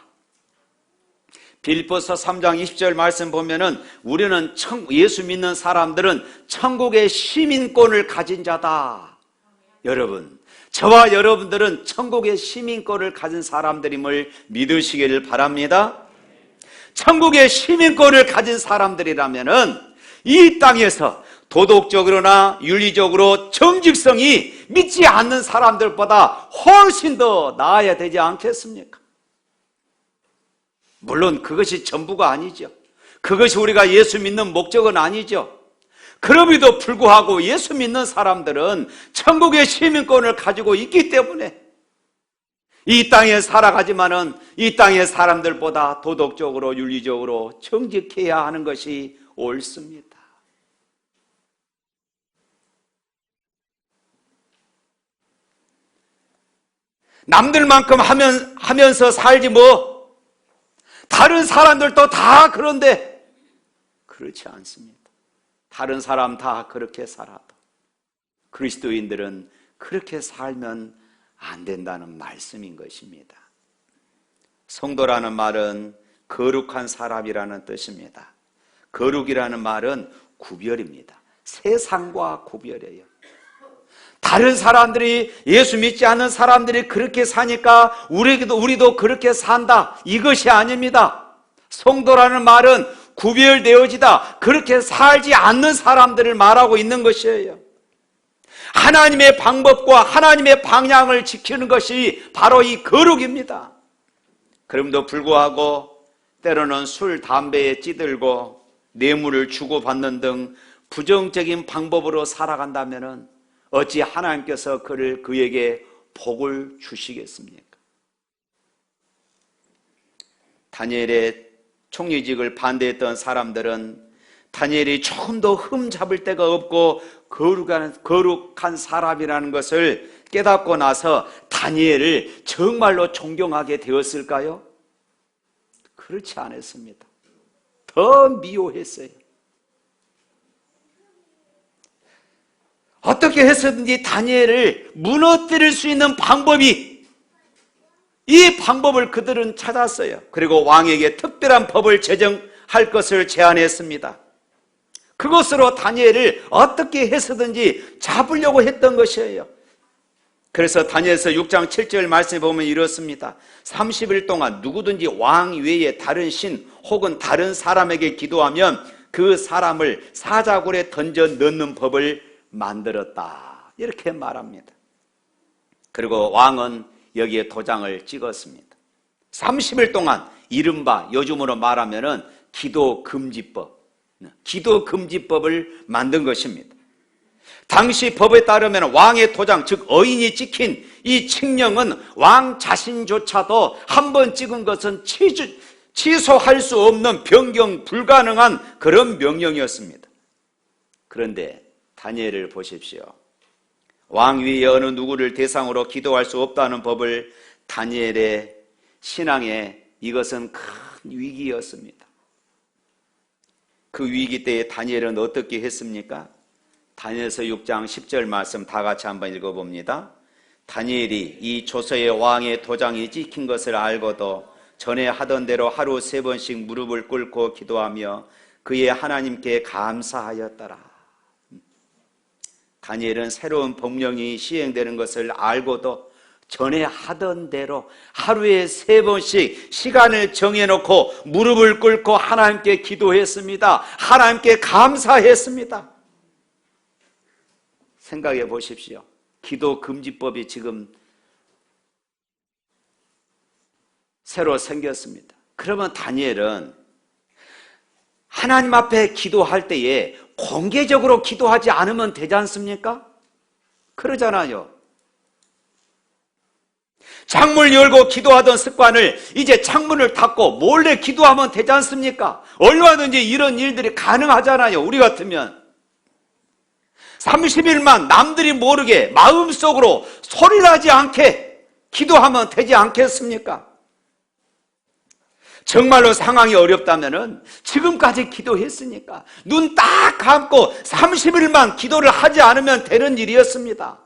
빌립보서 3장 20절 말씀 보면은 우리는 예수 믿는 사람들은 천국의 시민권을 가진 자다. 여러분, 저와 여러분들은 천국의 시민권을 가진 사람들임을 믿으시기를 바랍니다. 천국의 시민권을 가진 사람들이라면은 이 땅에서 도덕적으로나 윤리적으로 정직성이 믿지 않는 사람들보다 훨씬 더 나아야 되지 않겠습니까? 물론 그것이 전부가 아니죠. 그것이 우리가 예수 믿는 목적은 아니죠. 그럼에도 불구하고 예수 믿는 사람들은 천국의 시민권을 가지고 있기 때문에 이 땅에 살아가지만은 이 땅의 사람들보다 도덕적으로 윤리적으로 정직해야 하는 것이 옳습니다. 남들만큼 하면서 살지 뭐 다른 사람들도 다 그런데 그렇지 않습니다. 다른 사람 다 그렇게 살아도 그리스도인들은 그렇게 살면 안 된다는 말씀인 것입니다. 성도라는 말은 거룩한 사람이라는 뜻입니다. 거룩이라는 말은 구별입니다. 세상과 구별이에요. 다른 사람들이, 예수 믿지 않는 사람들이 그렇게 사니까 우리도 그렇게 산다, 이것이 아닙니다. 성도라는 말은 구별되어지다, 그렇게 살지 않는 사람들을 말하고 있는 것이에요. 하나님의 방법과 하나님의 방향을 지키는 것이 바로 이 거룩입니다. 그럼에도 불구하고 때로는 술, 담배에 찌들고 뇌물을 주고받는 등 부정적인 방법으로 살아간다면 어찌 하나님께서 그에게 복을 주시겠습니까? 다니엘의 총리직을 반대했던 사람들은 다니엘이 조금 더 흠잡을 데가 없고 거룩한 사람이라는 것을 깨닫고 나서 다니엘을 정말로 존경하게 되었을까요? 그렇지 않았습니다. 더 미워했어요. 어떻게 해서든지 다니엘을 무너뜨릴 수 있는 방법이, 이 방법을 그들은 찾았어요. 그리고 왕에게 특별한 법을 제정할 것을 제안했습니다. 그것으로 다니엘을 어떻게 해서든지 잡으려고 했던 것이에요. 그래서 다니엘서 6장 7절 말씀에 보면 이렇습니다. 30일 동안 누구든지 왕 외에 다른 신 혹은 다른 사람에게 기도하면 그 사람을 사자굴에 던져 넣는 법을 만들었다, 이렇게 말합니다. 그리고 왕은 여기에 도장을 찍었습니다. 30일 동안 이른바 요즘으로 말하면은 기도금지법을 만든 것입니다. 당시 법에 따르면 왕의 도장, 즉 어인이 찍힌 이 칙령은 왕 자신조차도 한 번 찍은 것은 취소할 수 없는, 변경 불가능한 그런 명령이었습니다. 그런데 다니엘을 보십시오. 왕 위에 어느 누구를 대상으로 기도할 수 없다는 법을 다니엘의 신앙에, 이것은 큰 위기였습니다. 그 위기 때에 다니엘은 어떻게 했습니까? 다니엘서 6장 10절 말씀 다 같이 한번 읽어봅니다. 다니엘이 이 조서의 왕의 도장이 찍힌 것을 알고도 전에 하던 대로 하루 3번씩 무릎을 꿇고 기도하며 그의 하나님께 감사하였더라. 다니엘은 새로운 법령이 시행되는 것을 알고도 전에 하던 대로 하루에 3번씩 시간을 정해놓고 무릎을 꿇고 하나님께 기도했습니다. 하나님께 감사했습니다. 생각해 보십시오. 기도금지법이 지금 새로 생겼습니다. 그러면 다니엘은 하나님 앞에 기도할 때에 공개적으로 기도하지 않으면 되지 않습니까? 그러잖아요. 창문을 열고 기도하던 습관을 이제 창문을 닫고 몰래 기도하면 되지 않습니까? 얼마든지 이런 일들이 가능하잖아요. 우리 같으면 30일만 남들이 모르게 마음속으로 소리나지 않게 기도하면 되지 않겠습니까? 정말로 상황이 어렵다면 지금까지 기도했으니까 눈 딱 감고 30일만 기도를 하지 않으면 되는 일이었습니다.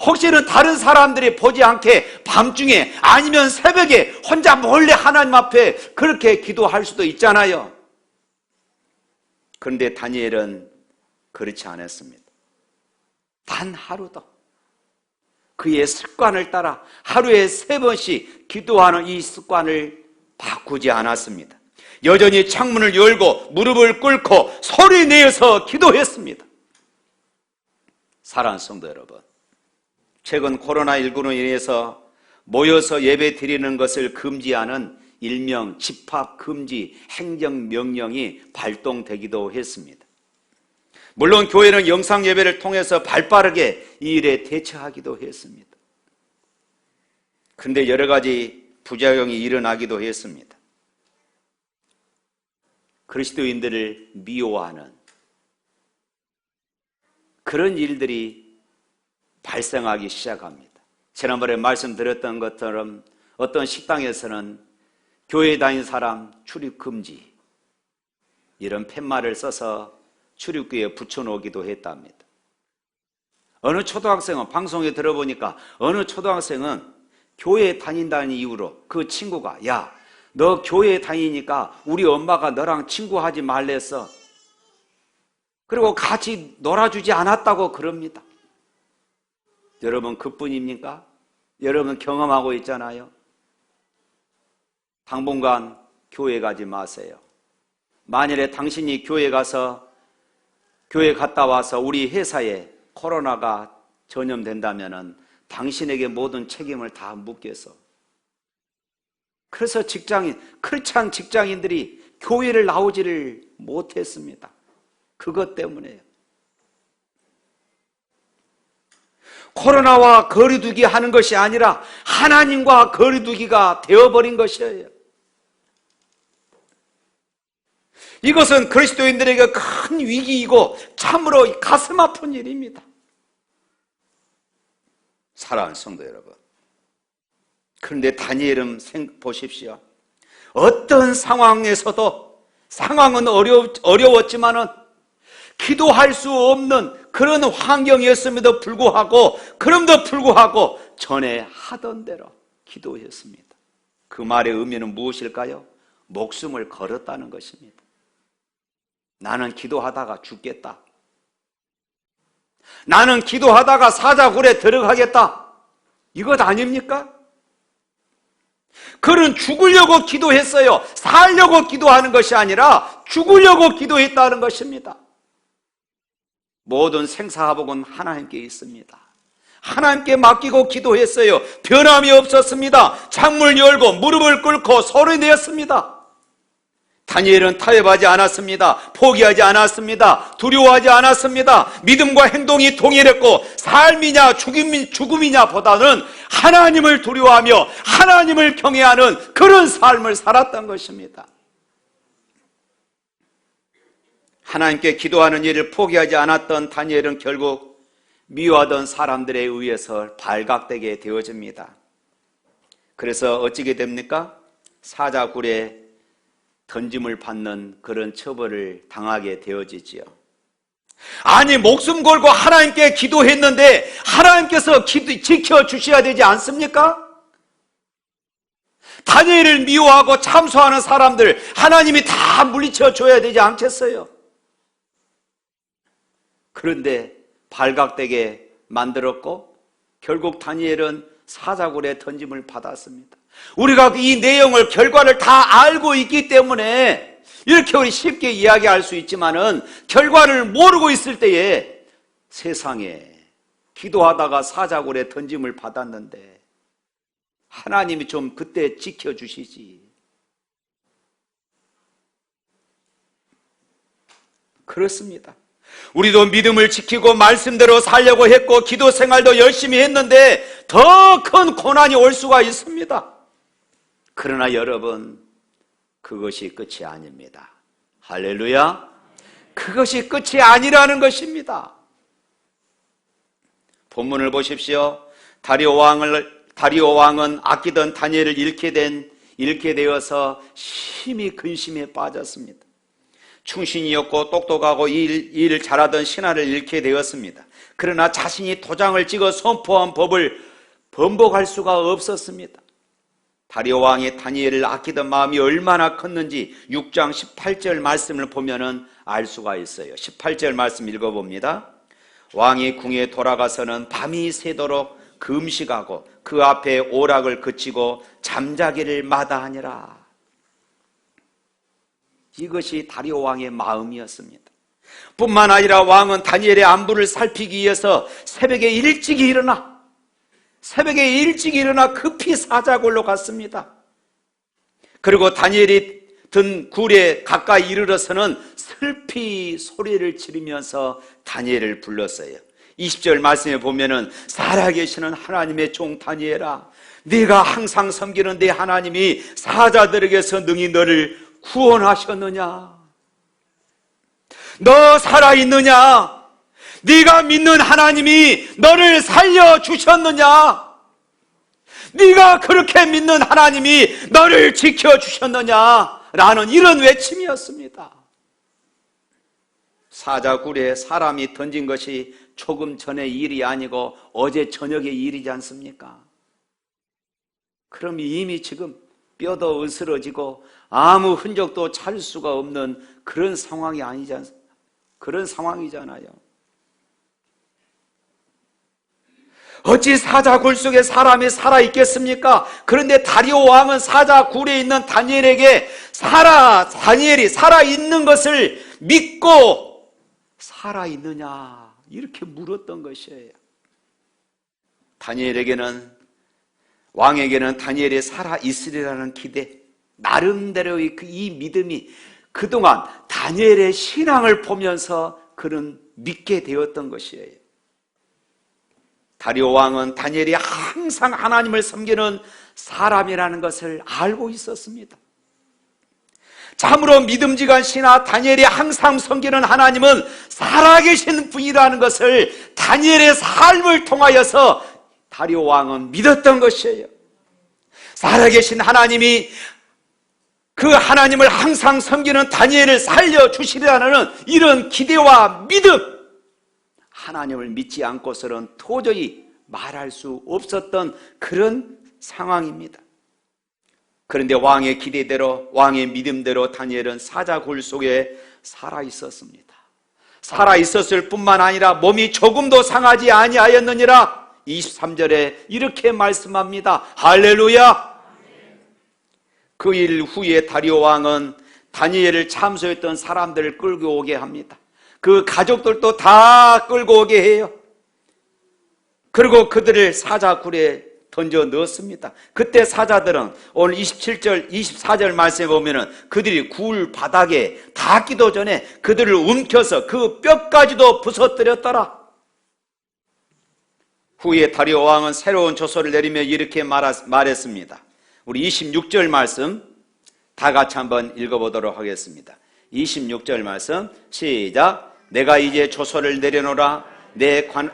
혹시는 다른 사람들이 보지 않게 밤중에 아니면 새벽에 혼자 몰래 하나님 앞에 그렇게 기도할 수도 있잖아요. 그런데 다니엘은 그렇지 않았습니다. 단 하루도 그의 습관을 따라 하루에 3번씩 기도하는 이 습관을 바꾸지 않았습니다. 여전히 창문을 열고 무릎을 꿇고 소리 내어서 기도했습니다. 사랑하는 성도 여러분, 최근 코로나19로 인해서 모여서 예배 드리는 것을 금지하는 일명 집합금지 행정명령이 발동되기도 했습니다. 물론 교회는 영상 예배를 통해서 발빠르게 이 일에 대처하기도 했습니다. 그런데 여러 가지 부작용이 일어나기도 했습니다. 그리스도인들을 미워하는 그런 일들이 발생하기 시작합니다. 지난번에 말씀드렸던 것처럼 어떤 식당에서는 교회 다닌 사람 출입금지 이런 팻말을 써서 출입구에 붙여놓기도 했답니다. 어느 초등학생은 방송에 들어보니까 어느 초등학생은 교회에 다닌다는 이유로 그 친구가 야, 너 교회에 다니니까 우리 엄마가 너랑 친구하지 말랬어. 그리고 같이 놀아주지 않았다고 그럽니다. 여러분 그뿐입니까? 여러분 경험하고 있잖아요. 당분간 교회 가지 마세요. 만일에 당신이 교회 갔다 와서 우리 회사에 코로나가 전염된다면 당신에게 모든 책임을 다 묻겠어. 그래서 크리스찬 직장인들이 교회를 나오지를 못했습니다. 그것 때문에요. 코로나와 거리두기 하는 것이 아니라 하나님과 거리두기가 되어버린 것이에요. 이것은 그리스도인들에게 큰 위기이고 참으로 가슴 아픈 일입니다. 사랑하는 성도 여러분, 그런데 다니엘은 보십시오. 어떤 상황에서도 상황은 어려웠지만은 기도할 수 없는 그런 환경이었음에도 불구하고 전에 하던 대로 기도했습니다. 그 말의 의미는 무엇일까요? 목숨을 걸었다는 것입니다. 나는 기도하다가 죽겠다. 나는 기도하다가 사자굴에 들어가겠다. 이것 아닙니까? 그는 죽으려고 기도했어요. 살려고 기도하는 것이 아니라 죽으려고 기도했다는 것입니다. 모든 생사화복은 하나님께 있습니다. 하나님께 맡기고 기도했어요. 변함이 없었습니다. 창문을 열고 무릎을 꿇고 소리내었습니다. 다니엘은 타협하지 않았습니다. 포기하지 않았습니다. 두려워하지 않았습니다. 믿음과 행동이 동일했고 삶이냐 죽음이냐 보다는 하나님을 두려워하며 하나님을 경외하는 그런 삶을 살았던 것입니다. 하나님께 기도하는 일을 포기하지 않았던 다니엘은 결국 미워하던 사람들에 의해서 발각되게 되어집니다. 그래서 어찌게 됩니까? 사자굴에 던짐을 받는 그런 처벌을 당하게 되어지지요. 아니 목숨 걸고 하나님께 기도했는데 하나님께서 지켜주셔야 되지 않습니까? 다니엘을 미워하고 참소하는 사람들 하나님이 다 물리쳐 줘야 되지 않겠어요? 그런데 발각되게 만들었고 결국 다니엘은 사자굴에 던짐을 받았습니다. 우리가 이 내용을 결과를 다 알고 있기 때문에 이렇게 우리 쉽게 이야기할 수 있지만은 결과를 모르고 있을 때에 세상에 기도하다가 사자굴에 던짐을 받았는데 하나님이 좀 그때 지켜주시지. 그렇습니다. 우리도 믿음을 지키고 말씀대로 살려고 했고 기도 생활도 열심히 했는데 더 큰 고난이 올 수가 있습니다. 그러나 여러분, 그것이 끝이 아닙니다. 할렐루야. 그것이 끝이 아니라는 것입니다. 본문을 보십시오. 다리오 왕은 아끼던 다니엘을 잃게 되어서 심히 근심에 빠졌습니다. 충신이었고 똑똑하고 일을 잘하던 신하를 잃게 되었습니다. 그러나 자신이 도장을 찍어 선포한 법을 번복할 수가 없었습니다. 다리오 왕이 다니엘을 아끼던 마음이 얼마나 컸는지 6장 18절 말씀을 보면 알 수가 있어요. 18절 말씀 읽어봅니다. 왕이 궁에 돌아가서는 밤이 새도록 금식하고 그 앞에 오락을 그치고 잠자기를 마다하니라. 이것이 다리오 왕의 마음이었습니다. 뿐만 아니라 왕은 다니엘의 안부를 살피기 위해서 새벽에 일찍 일어나 급히 사자굴로 갔습니다. 그리고 다니엘이 든 굴에 가까이 이르러서는 슬피 소리를 지르면서 다니엘을 불렀어요. 20절 말씀에 보면은 살아계시는 하나님의 종 다니엘아, 네가 항상 섬기는 네 하나님이 사자들에게서 능히 너를 구원하셨느냐? 너 살아있느냐? 네가 믿는 하나님이 너를 살려주셨느냐? 네가 그렇게 믿는 하나님이 너를 지켜주셨느냐? 라는 이런 외침이었습니다. 사자굴에 사람이 던진 것이 조금 전의 일이 아니고 어제 저녁의 일이지 않습니까? 그럼 이미 지금 뼈도 으스러지고 아무 흔적도 찾을 수가 없는 그런 상황이 그런 상황이잖아요. 어찌 사자굴 속에 사람이 살아있겠습니까? 그런데 다리오 왕은 사자굴에 있는 다니엘에게 다니엘이 살아있는 것을 믿고 살아있느냐 이렇게 물었던 것이에요. 왕에게는 다니엘이 살아있으리라는 기대, 나름대로의 이 믿음이 그동안 다니엘의 신앙을 보면서 그는 믿게 되었던 것이에요. 다리오 왕은 다니엘이 항상 하나님을 섬기는 사람이라는 것을 알고 있었습니다. 참으로 믿음직한 신하 다니엘이 항상 섬기는 하나님은 살아계신 분이라는 것을 다니엘의 삶을 통하여서 다리오 왕은 믿었던 것이에요. 살아계신 하나님이 그 하나님을 항상 섬기는 다니엘을 살려주시리라는 이런 기대와 믿음, 하나님을 믿지 않고서는 도저히 말할 수 없었던 그런 상황입니다. 그런데 왕의 기대대로, 왕의 믿음대로 다니엘은 사자굴 속에 살아있었습니다. 살아있었을 뿐만 아니라 몸이 조금도 상하지 아니하였느니라. 23절에 이렇게 말씀합니다. 할렐루야. 그 일 후에 다리오 왕은 다니엘을 참소했던 사람들을 끌고 오게 합니다. 그 가족들도 다 끌고 오게 해요. 그리고 그들을 사자굴에 던져 넣었습니다. 그때 사자들은 오늘 27절, 24절 말씀에 보면은 그들이 굴 바닥에 닿기도 전에 그들을 움켜서 그 뼈까지도 부서뜨렸더라. 후에 다리오 왕은 새로운 조서를 내리며 이렇게 말했습니다. 우리 26절 말씀 다 같이 한번 읽어보도록 하겠습니다. 26절 말씀 시작. 내가 이제 조서를 내려놓으라. 내 관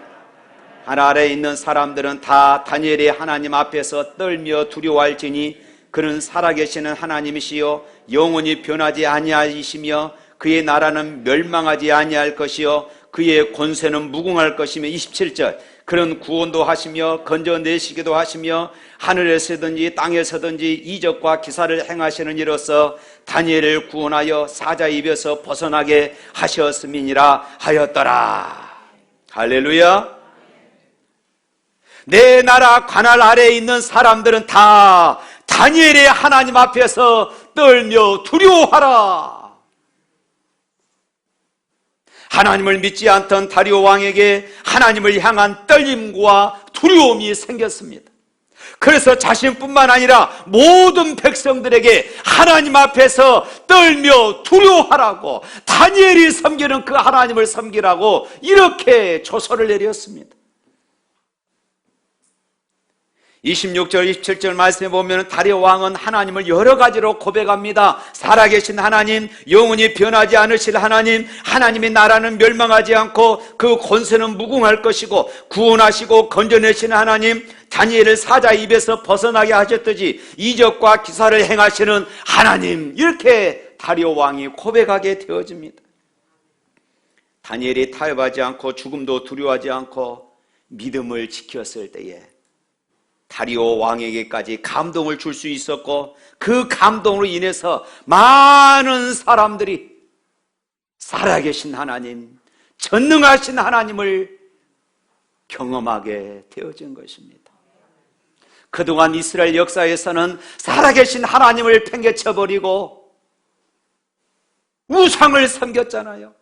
아래에 있는 사람들은 다 다니엘의 하나님 앞에서 떨며 두려워할지니 그는 살아계시는 하나님이시요 영원히 변하지 아니하시며 그의 나라는 멸망하지 아니할 것이요 그의 권세는 무궁할 것이며 27절 그는 구원도 하시며 건져내시기도 하시며 하늘에서든지 땅에서든지 이적과 기사를 행하시는 이로써 다니엘을 구원하여 사자 입에서 벗어나게 하셨음이니라 하였더라. 할렐루야. 내 나라 관할 아래에 있는 사람들은 다 다니엘의 하나님 앞에서 떨며 두려워하라. 하나님을 믿지 않던 다리오 왕에게 하나님을 향한 떨림과 두려움이 생겼습니다. 그래서 자신뿐만 아니라 모든 백성들에게 하나님 앞에서 떨며 두려워하라고, 다니엘이 섬기는 그 하나님을 섬기라고 이렇게 조서를 내렸습니다. 26절, 27절 말씀에 보면 다리오 왕은 하나님을 여러 가지로 고백합니다. 살아계신 하나님, 영원히 변하지 않으실 하나님, 하나님의 나라는 멸망하지 않고 그 권세는 무궁할 것이고 구원하시고 건져내시는 하나님, 다니엘을 사자 입에서 벗어나게 하셨듯이 이적과 기사를 행하시는 하나님, 이렇게 다리오 왕이 고백하게 되어집니다. 다니엘이 타협하지 않고 죽음도 두려워하지 않고 믿음을 지켰을 때에 다리오 왕에게까지 감동을 줄 수 있었고, 그 감동으로 인해서 많은 사람들이 살아계신 하나님, 전능하신 하나님을 경험하게 되어진 것입니다. 그동안 이스라엘 역사에서는 살아계신 하나님을 팽개쳐버리고 우상을 섬겼잖아요.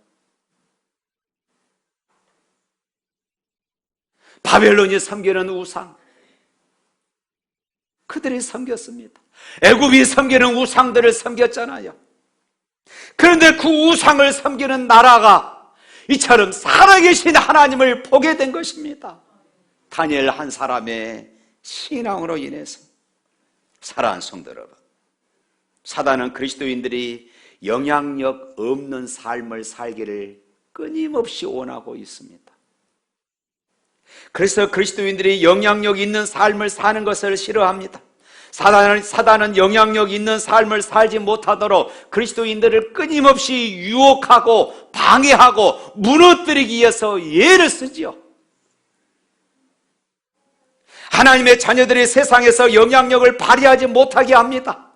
바벨론이 섬기는 우상, 그들이 섬겼습니다. 애굽이 섬기는 우상들을 섬겼잖아요. 그런데 그 우상을 섬기는 나라가 이처럼 살아계신 하나님을 보게 된 것입니다. 다니엘 한 사람의 신앙으로 인해서. 사랑하는 성도 여러분, 사단은 그리스도인들이 영향력 없는 삶을 살기를 끊임없이 원하고 있습니다. 그래서 그리스도인들이 영향력 있는 삶을 사는 것을 싫어합니다. 사단은 영향력 있는 삶을 살지 못하도록 그리스도인들을 끊임없이 유혹하고 방해하고 무너뜨리기 위해서 예를 쓰지요. 하나님의 자녀들이 세상에서 영향력을 발휘하지 못하게 합니다.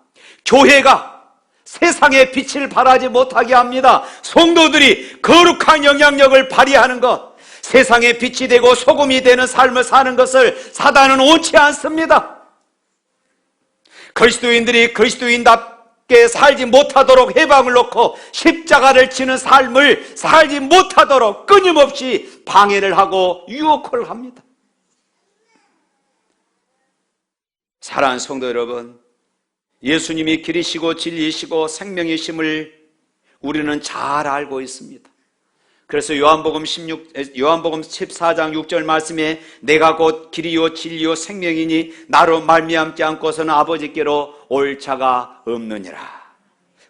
교회가 세상의 빛을 발하지 못하게 합니다. 성도들이 거룩한 영향력을 발휘하는 것, 세상의 빛이 되고 소금이 되는 삶을 사는 것을 사단은 원치 않습니다. 그리스도인들이 그리스도인답게 살지 못하도록 해방을 놓고 십자가를 지는 삶을 살지 못하도록 끊임없이 방해를 하고 유혹을 합니다. 사랑하는 성도 여러분, 예수님이 길이시고 진리이시고 생명이심을 우리는 잘 알고 있습니다. 그래서 요한복음 14장 6절 말씀에 내가 곧 길이요 진리요 생명이니 나로 말미암지 않고서는 아버지께로 올 자가 없느니라.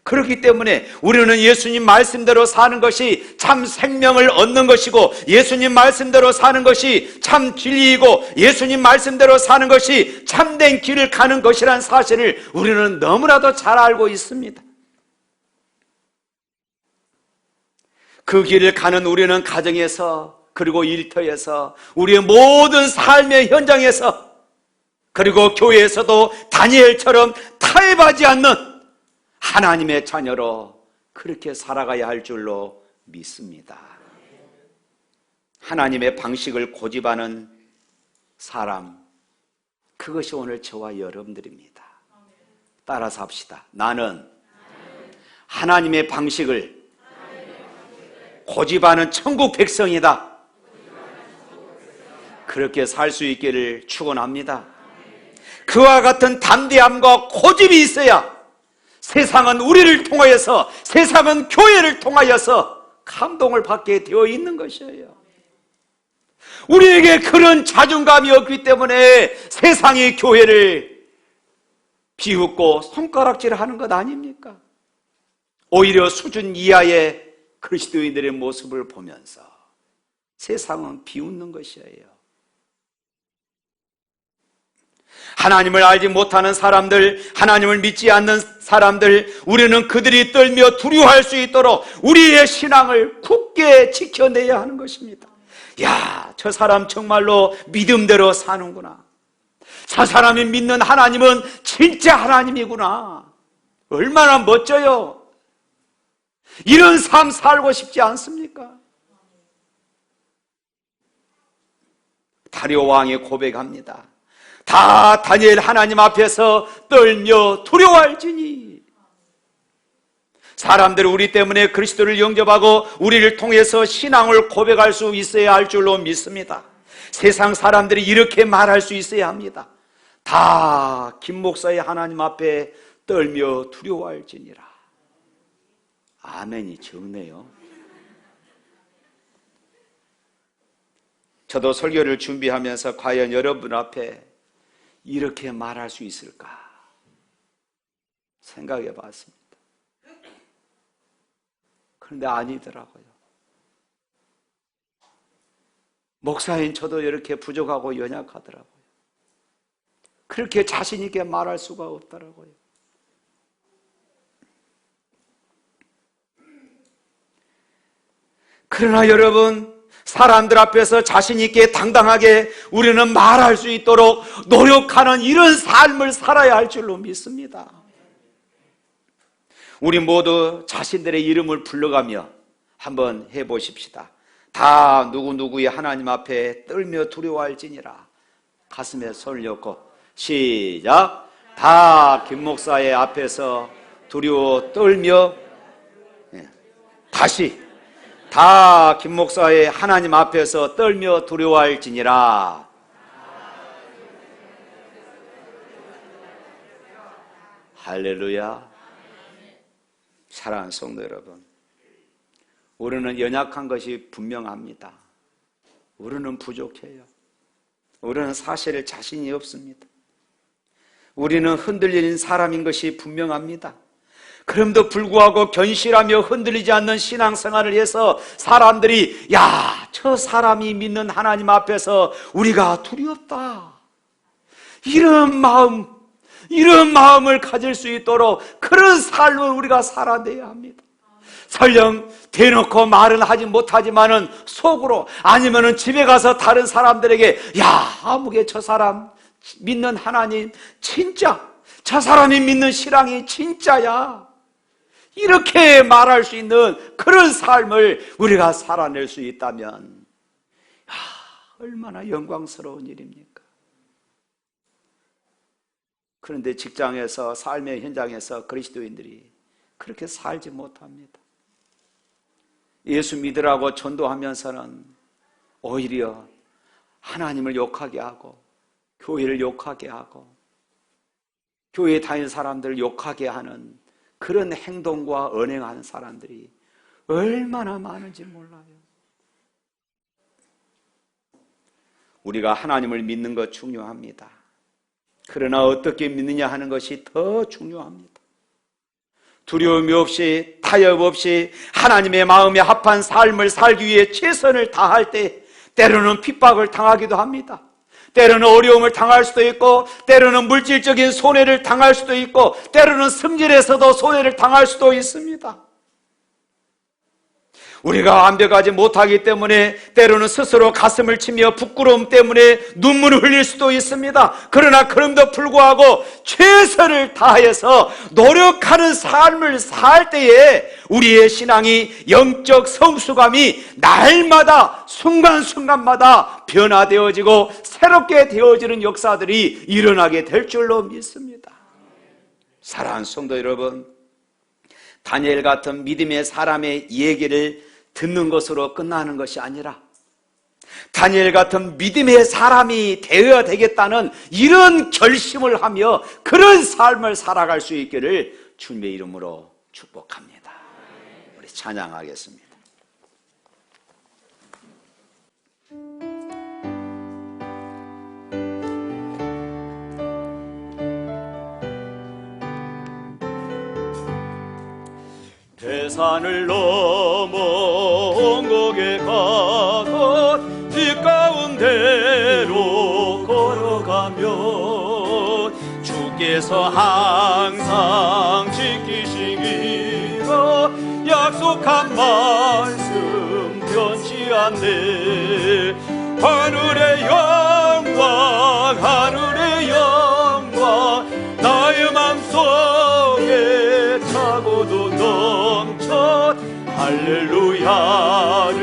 그렇기 때문에 우리는 예수님 말씀대로 사는 것이 참 생명을 얻는 것이고, 예수님 말씀대로 사는 것이 참 진리이고, 예수님 말씀대로 사는 것이 참된 길을 가는 것이라는 사실을 우리는 너무나도 잘 알고 있습니다. 그 길을 가는 우리는 가정에서, 그리고 일터에서, 우리의 모든 삶의 현장에서, 그리고 교회에서도 다니엘처럼 타협하지 않는 하나님의 자녀로 그렇게 살아가야 할 줄로 믿습니다. 하나님의 방식을 고집하는 사람, 그것이 오늘 저와 여러분들입니다. 따라서 합시다. 나는 하나님의 방식을 고집하는 천국 백성이다. 그렇게 살 수 있기를 축원합니다. 그와 같은 담대함과 고집이 있어야 세상은 우리를 통하여서, 세상은 교회를 통하여서 감동을 받게 되어 있는 것이에요. 우리에게 그런 자존감이 없기 때문에 세상이 교회를 비웃고 손가락질하는 것 아닙니까? 오히려 수준 이하의 그리스도인들의 모습을 보면서 세상은 비웃는 것이에요. 하나님을 알지 못하는 사람들, 하나님을 믿지 않는 사람들, 우리는 그들이 떨며 두려워할 수 있도록 우리의 신앙을 굳게 지켜내야 하는 것입니다. 야, 저 사람 정말로 믿음대로 사는구나. 저 사람이 믿는 하나님은 진짜 하나님이구나. 얼마나 멋져요. 이런 삶 살고 싶지 않습니까? 다리오 왕이 고백합니다. 다 다니엘 하나님 앞에서 떨며 두려워할지니. 사람들은 우리 때문에 그리스도를 영접하고 우리를 통해서 신앙을 고백할 수 있어야 할 줄로 믿습니다. 세상 사람들이 이렇게 말할 수 있어야 합니다. 다 김 목사의 하나님 앞에 떨며 두려워할지니라. 아멘이 적네요. 저도 설교를 준비하면서 과연 여러분 앞에 이렇게 말할 수 있을까 생각해 봤습니다. 그런데 아니더라고요. 목사인 저도 이렇게 부족하고 연약하더라고요. 그렇게 자신 있게 말할 수가 없더라고요. 그러나 여러분, 사람들 앞에서 자신 있게 당당하게 우리는 말할 수 있도록 노력하는 이런 삶을 살아야 할 줄로 믿습니다. 우리 모두 자신들의 이름을 불러가며 한번 해보십시다. 다 누구누구의 하나님 앞에 떨며 두려워할지니라. 가슴에 손을 얹고 시작. 다 김 목사의 앞에서 두려워 떨며, 다시 다 김 목사의 하나님 앞에서 떨며 두려워할지니라. 할렐루야. 사랑하는 성도 여러분, 우리는 연약한 것이 분명합니다. 우리는 부족해요. 우리는 사실에 자신이 없습니다. 우리는 흔들리는 사람인 것이 분명합니다. 그럼에도 불구하고 견실하며 흔들리지 않는 신앙생활을 해서 사람들이 야, 저 사람이 믿는 하나님 앞에서 우리가 두렵다, 이런 마음을 가질 수 있도록 그런 삶을 우리가 살아내야 합니다. 설령 대놓고 말은 하지 못하지만은 속으로, 아니면은 집에 가서 다른 사람들에게 야, 아무개 저 사람 믿는 하나님 진짜, 저 사람이 믿는 신앙이 진짜야, 이렇게 말할 수 있는 그런 삶을 우리가 살아낼 수 있다면 얼마나 영광스러운 일입니까? 그런데 직장에서, 삶의 현장에서 그리스도인들이 그렇게 살지 못합니다. 예수 믿으라고 전도하면서는 오히려 하나님을 욕하게 하고, 교회를 욕하게 하고, 교회에 다니는 사람들을 욕하게 하는 그런 행동과 언행하는 사람들이 얼마나 많은지 몰라요. 우리가 하나님을 믿는 것 중요합니다. 그러나 어떻게 믿느냐 하는 것이 더 중요합니다. 두려움이 없이, 타협 없이 하나님의 마음에 합한 삶을 살기 위해 최선을 다할 때 때로는 핍박을 당하기도 합니다. 때로는 어려움을 당할 수도 있고, 때로는 물질적인 손해를 당할 수도 있고, 때로는 승진에서도 손해를 당할 수도 있습니다. 우리가 완벽하지 못하기 때문에 때로는 스스로 가슴을 치며 부끄러움 때문에 눈물을 흘릴 수도 있습니다. 그러나 그럼에도 불구하고 최선을 다해서 노력하는 삶을 살 때에 우리의 신앙이, 영적 성숙함이 날마다 순간순간마다 변화되어지고 새롭게 되어지는 역사들이 일어나게 될 줄로 믿습니다. 사랑하는 성도 여러분, 다니엘 같은 믿음의 사람의 얘기를 듣는 것으로 끝나는 것이 아니라 다니엘 같은 믿음의 사람이 되어야 되겠다는 이런 결심을 하며 그런 삶을 살아갈 수 있기를 주님의 이름으로 축복합니다. 우리 찬양하겠습니다. 대산을 넘어 원곡에 가서 길 가운데로 걸어가며 주께서 항상 지키시기로 약속한 말씀 변치 않네. 하늘의 영광, 하늘의 영광, 나의 맘속에 차고도 넘쳐 할렐루야를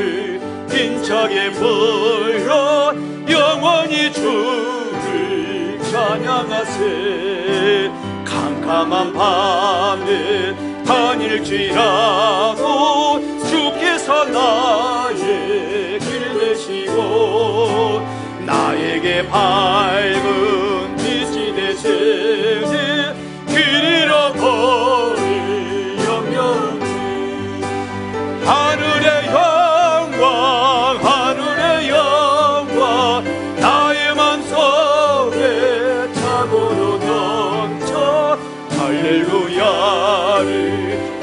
힘차게 불러 영원히 주를 찬양하세. 캄캄한 밤에 다닐지라도 주께서 나의 길 되시고 나에게 밝은 빛이 되시니 길 잃어버릴 염려없니. 하늘의 영광, 하늘의 영광, 나의 맘속에 차고로 넘쳐 할렐루야를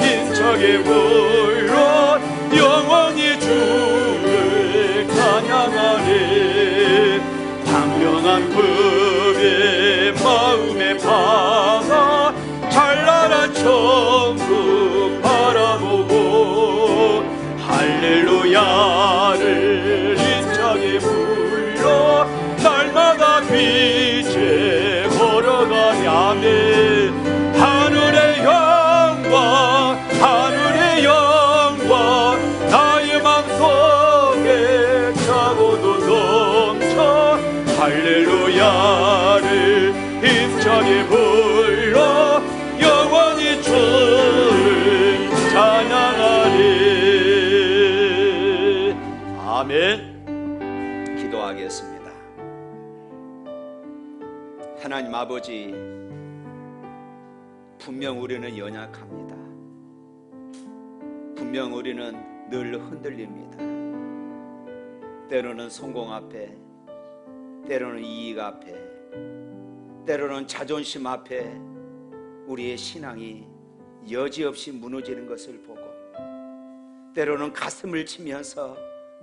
힘차게 불러 영원히 주를 찬양하리. 광명한 금의 마음에 파가 찬란한 천국 바라보고 할렐루야를 힘차게 불러 날마다 빛에 걸어가랴네. 하늘의 영광, 하늘의 영광, 찬양하리. 아멘. 기도하겠습니다. 하나님 아버지, 분명 우리는 연약합니다. 분명 우리는 늘 흔들립니다. 때로는 성공 앞에, 때로는 이익 앞에, 때로는 자존심 앞에 우리의 신앙이 여지없이 무너지는 것을 보고, 때로는 가슴을 치면서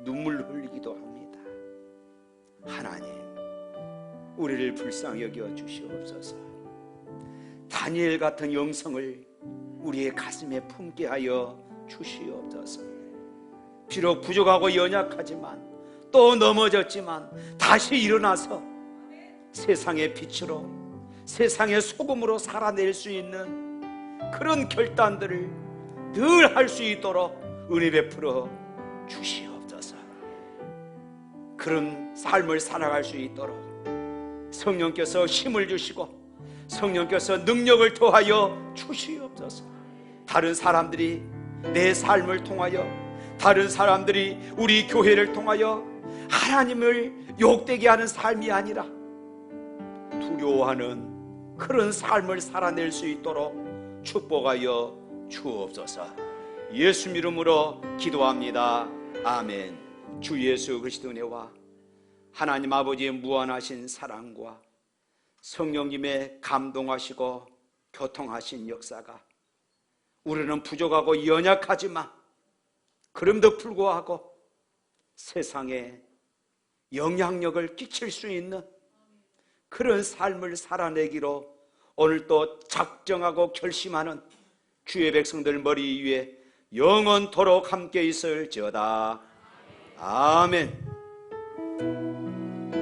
눈물을 흘리기도 합니다. 하나님, 우리를 불쌍히 여겨 주시옵소서. 다니엘 같은 영성을 우리의 가슴에 품게 하여 주시옵소서. 비록 부족하고 연약하지만, 또 넘어졌지만 다시 일어나서 세상의 빛으로, 세상의 소금으로 살아낼 수 있는 그런 결단들을 늘 할 수 있도록 은혜 베풀어 주시옵소서. 그런 삶을 살아갈 수 있도록 성령께서 힘을 주시고 성령께서 능력을 더하여 주시옵소서. 다른 사람들이 내 삶을 통하여, 다른 사람들이 우리 교회를 통하여 하나님을 욕되게 하는 삶이 아니라 두려워하는 그런 삶을 살아낼 수 있도록 축복하여 주옵소서. 예수 이름으로 기도합니다. 아멘. 주 예수 그리스도 은혜와 하나님 아버지의 무한하신 사랑과 성령님의 감동하시고 교통하신 역사가, 우리는 부족하고 연약하지만 그럼에도 불구하고 세상에 영향력을 끼칠 수 있는 그런 삶을 살아내기로 오늘 또 작정하고 결심하는 주의 백성들 머리 위에 영원토록 함께 있을지어다. 아멘.